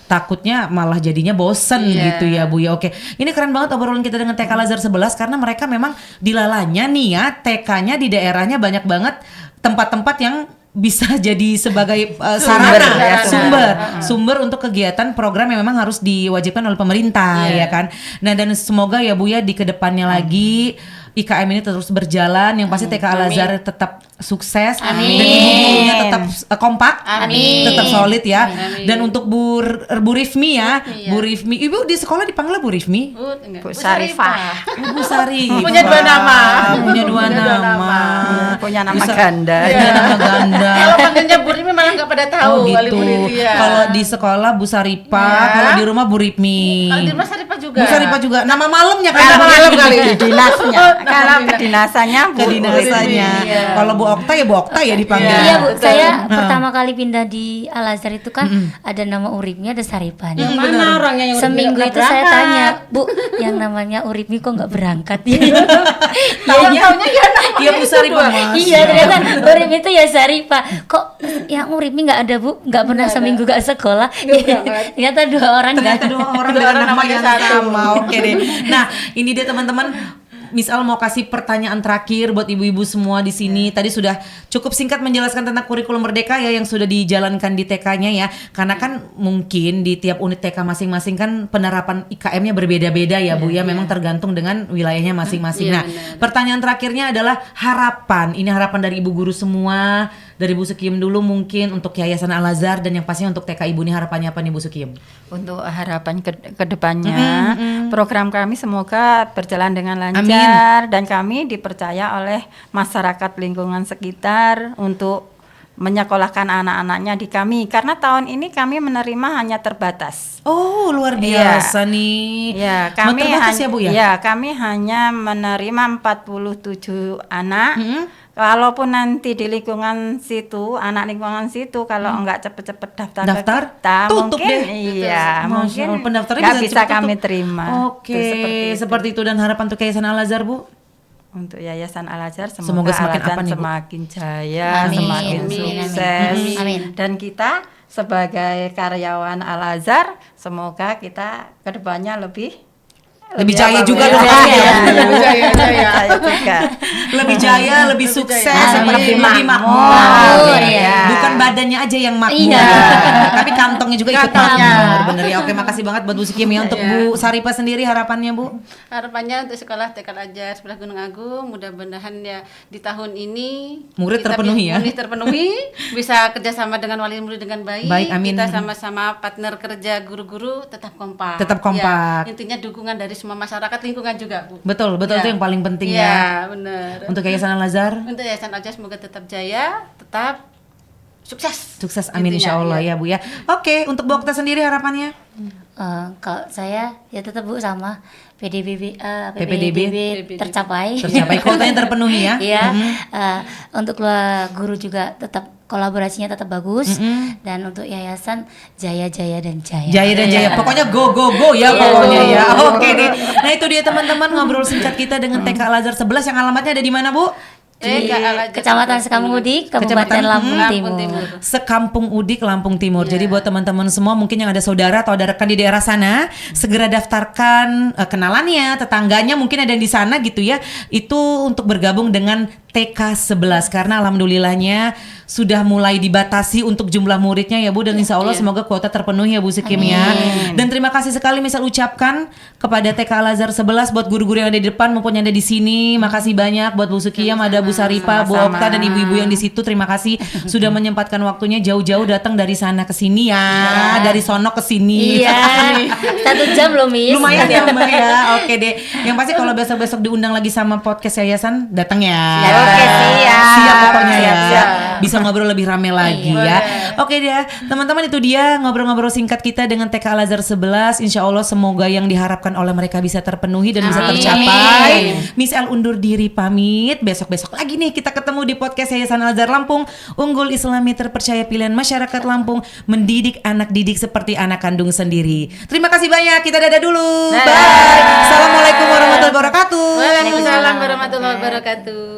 [SPEAKER 3] takutnya malah jadinya bosen gitu ya Bu ya. Oke, ini keren banget obrolan kita dengan TK Al Azhar 11 karena mereka memang dilalanya nih ya TK-nya di daerahnya banyak banget tempat-tempat yang bisa jadi sebagai sarana sumber untuk kegiatan program yang memang harus diwajibkan oleh pemerintah ya kan. Nah dan semoga ya Bu ya di kedepannya lagi IKM ini terus berjalan, yang pasti TK Al Azhar tetap sukses dan ibu-gurunya tetap kompak, tetap solid ya. Dan untuk Bu Rifmi ya, Bu Rifmi, Ibu di sekolah dipanggil Bu Rifmi?
[SPEAKER 1] Bu Sarifah.
[SPEAKER 3] Bu Sari.
[SPEAKER 4] Punya dua nama.
[SPEAKER 3] Punya dua nama.
[SPEAKER 1] Punya nama
[SPEAKER 3] Bisa-
[SPEAKER 1] ganda.
[SPEAKER 3] Punya nama ganda.
[SPEAKER 4] Kalau panggilnya Bu Rimi malah nggak pada tahu
[SPEAKER 3] Oh
[SPEAKER 4] wali
[SPEAKER 3] gitu.
[SPEAKER 4] murid ya.
[SPEAKER 3] Kalau di sekolah Bu Saripa, kalau di rumah Bu Rifmi.
[SPEAKER 4] Kalau di rumah Saripah juga. juga.
[SPEAKER 3] Bu Saripah juga. Nama malamnya kan?
[SPEAKER 4] Nama malam kali.
[SPEAKER 1] Dinasnya. Kalau kedinasannya Bu
[SPEAKER 3] Kedinasannya.
[SPEAKER 4] Iya.
[SPEAKER 3] Kalau Bu Okta ya Bu Okta ya dipanggil.
[SPEAKER 2] Iya Bu,
[SPEAKER 4] betul.
[SPEAKER 2] saya pertama kali pindah di Al Azhar itu kan ada nama Uripnya, ada Saripahnya.
[SPEAKER 4] Yang mana orangnya yang
[SPEAKER 2] Seminggu
[SPEAKER 4] nggak
[SPEAKER 2] itu saya
[SPEAKER 4] berangkat?
[SPEAKER 2] tanya, Bu, yang namanya Uripmi kok nggak berangkat ya?
[SPEAKER 4] Taunya ya namanya
[SPEAKER 3] Iya Bu Saripah Mas.
[SPEAKER 2] Iya ternyata Urip itu ya Saripah. Kok yang Uripmi nggak ada Bu? Nggak pernah seminggu nggak sekolah.
[SPEAKER 4] berangkat.
[SPEAKER 2] Ternyata dua orang
[SPEAKER 3] Ternyata
[SPEAKER 2] nggak.
[SPEAKER 3] dua orang
[SPEAKER 4] Dua
[SPEAKER 3] dengan
[SPEAKER 4] orang
[SPEAKER 3] nama
[SPEAKER 4] namanya
[SPEAKER 3] yang
[SPEAKER 4] satu.
[SPEAKER 3] sama. Oke deh. Nah, ini dia teman-teman. Miss Al mau kasih pertanyaan terakhir buat ibu-ibu semua di sini. Tadi sudah cukup singkat menjelaskan tentang kurikulum Merdeka ya yang sudah dijalankan di TK-nya ya. Karena kan mungkin di tiap unit TK masing-masing kan penerapan IKM-nya berbeda-beda ya Bu ya. Memang tergantung dengan wilayahnya masing-masing.
[SPEAKER 4] Iya,
[SPEAKER 3] Nah, pertanyaan terakhirnya adalah harapan. Ini harapan dari ibu guru semua, dari Bu Sukiem dulu mungkin untuk Yayasan Al Azhar dan yang pastinya untuk TK Ibu ini harapannya apa nih Bu Sukiem?
[SPEAKER 1] Untuk harapan ke depannya, program kami semoga berjalan dengan lancar dan kami dipercaya oleh masyarakat lingkungan sekitar untuk menyekolahkan anak-anaknya di kami. Karena tahun ini kami menerima hanya terbatas.
[SPEAKER 3] Oh, luar biasa nih.
[SPEAKER 1] Ya, kami
[SPEAKER 3] Terbatas ya Bu ya?
[SPEAKER 1] Ya, kami hanya menerima 47 anak. Kalaupun nanti di lingkungan situ, anak lingkungan situ kalau enggak cepet-cepet daftar ke
[SPEAKER 3] Daftar?
[SPEAKER 1] kita,
[SPEAKER 3] Tutup
[SPEAKER 1] mungkin
[SPEAKER 3] deh.
[SPEAKER 1] iya,
[SPEAKER 3] Masya
[SPEAKER 1] mungkin
[SPEAKER 3] Allah, pendaftarannya
[SPEAKER 1] nggak
[SPEAKER 3] bisa
[SPEAKER 1] bisa
[SPEAKER 3] cepet
[SPEAKER 1] kami
[SPEAKER 3] tutup.
[SPEAKER 1] terima.
[SPEAKER 3] Oke,
[SPEAKER 1] Tuh,
[SPEAKER 3] seperti itu dan harapan untuk Yayasan Al Azhar Bu.
[SPEAKER 1] Untuk Yayasan Al Azhar
[SPEAKER 3] Semoga
[SPEAKER 1] semoga
[SPEAKER 3] semakin
[SPEAKER 1] Al Azhar
[SPEAKER 3] apa nih, Bu?
[SPEAKER 1] semakin jaya,
[SPEAKER 2] Amin,
[SPEAKER 1] semakin
[SPEAKER 2] amin,
[SPEAKER 1] sukses.
[SPEAKER 2] amin, amin.
[SPEAKER 1] Dan kita sebagai karyawan Al Azhar semoga kita kedepannya lebih
[SPEAKER 3] Jaya juga
[SPEAKER 1] apa,
[SPEAKER 3] dong.
[SPEAKER 1] ya?
[SPEAKER 3] Ya.
[SPEAKER 4] Jaya.
[SPEAKER 1] Jaya juga.
[SPEAKER 3] Lebih jaya, lebih sukses,
[SPEAKER 1] jaya.
[SPEAKER 3] lebih
[SPEAKER 1] Lebih
[SPEAKER 3] makmur.
[SPEAKER 1] makmur,
[SPEAKER 2] iya.
[SPEAKER 3] Bukan badannya aja yang makmur,
[SPEAKER 2] Iya.
[SPEAKER 3] tapi kantongnya juga ikut
[SPEAKER 4] Kantongnya.
[SPEAKER 3] makmur. Bener ya. Oke, makasih banget buat Bu Sukiem ya. Untuk Bu Saripah sendiri harapannya Bu.
[SPEAKER 4] Harapannya untuk sekolah TK Al Azhar sebelah Gunung Agung mudah-mudahan ya di tahun ini
[SPEAKER 3] Murid
[SPEAKER 4] kita
[SPEAKER 3] terpenuhi ya.
[SPEAKER 4] murid terpenuhi, bisa kerjasama dengan wali murid dengan baik.
[SPEAKER 3] Baik, amin.
[SPEAKER 4] Kita sama-sama partner kerja guru-guru tetap kompak.
[SPEAKER 3] Tetap kompak.
[SPEAKER 4] Ya, intinya dukungan dari semua masyarakat lingkungan juga Bu.
[SPEAKER 3] Betul, betul
[SPEAKER 4] Ya.
[SPEAKER 3] itu yang paling penting
[SPEAKER 4] Iya,
[SPEAKER 3] ya.
[SPEAKER 4] benar.
[SPEAKER 3] Untuk Yayasan Al Azhar
[SPEAKER 4] Untuk Yayasan Al Azhar semoga tetap jaya, tetap sukses.
[SPEAKER 3] sukses amin
[SPEAKER 4] Intinya,
[SPEAKER 3] insya Allah
[SPEAKER 4] iya.
[SPEAKER 3] ya Bu ya. Oke, untuk Bu Okta sendiri harapannya?
[SPEAKER 2] Kalau saya ya tetap Bu sama PDBB,
[SPEAKER 3] PPDB
[SPEAKER 2] tercapai.
[SPEAKER 3] tercapai kuotanya terpenuhi ya.
[SPEAKER 2] Iya, untuk guru juga tetap kolaborasinya tetap bagus dan untuk yayasan jaya-jaya dan jaya.
[SPEAKER 3] Jaya dan Jaya, pokoknya go go go ya pokoknya ya. Oke deh. Nah itu dia teman-teman ngobrol singkat kita dengan TK Al Azhar 11 yang alamatnya ada di mana Bu?
[SPEAKER 2] Di
[SPEAKER 4] TK Al Azhar
[SPEAKER 2] Kecamatan Sekamudi, Kabupaten Lampung Timur.
[SPEAKER 3] Sekampung Udik, Lampung Timur. Jadi buat teman-teman semua mungkin yang ada saudara atau ada rekan di daerah sana, segera daftarkan kenalannya, tetangganya mungkin ada yang di sana gitu ya. Itu untuk bergabung dengan TK 11 karena alhamdulillahnya sudah mulai dibatasi untuk jumlah muridnya ya Bu dan insya Allah semoga kuota terpenuhi ya Bu Sukiem ya. Dan terima kasih sekali misal ucapkan kepada TK Al Azhar 11 buat guru-guru yang ada di depan maupun yang ada di sini. Makasih banyak buat Bu Sukiem, ada Bu Saripah, Bu
[SPEAKER 1] Sama-sama.
[SPEAKER 3] Okta dan ibu-ibu yang di situ. Terima kasih sudah menyempatkan waktunya jauh-jauh datang dari sana ke sini ya, dari sono ke sini.
[SPEAKER 2] Iya, 1 jam loh Miss.
[SPEAKER 3] Lumayan ya Mbak ya. Oke deh. Yang pasti kalau besok-besok diundang lagi sama podcast yayasan datang ya.
[SPEAKER 1] Oke, siap.
[SPEAKER 3] Siap pokoknya ya.
[SPEAKER 1] Siap.
[SPEAKER 3] Bisa ngobrol lebih rame lagi ya. Oke deh. Teman-teman itu dia ngobrol-ngobrol singkat kita dengan TK Al Azhar 11. Insya Allah semoga yang diharapkan oleh mereka bisa terpenuhi dan bisa tercapai. Miss El undur diri pamit. Besok-besok lagi nih kita ketemu di podcast Yayasan Al Azhar Lampung. Unggul Islami terpercaya pilihan masyarakat Lampung. Mendidik anak didik seperti anak kandung sendiri. Terima kasih banyak. Kita dadah dulu. Bye. Assalamualaikum warahmatullahi wabarakatuh.
[SPEAKER 4] Waalaikumsalam warahmatullahi wabarakatuh.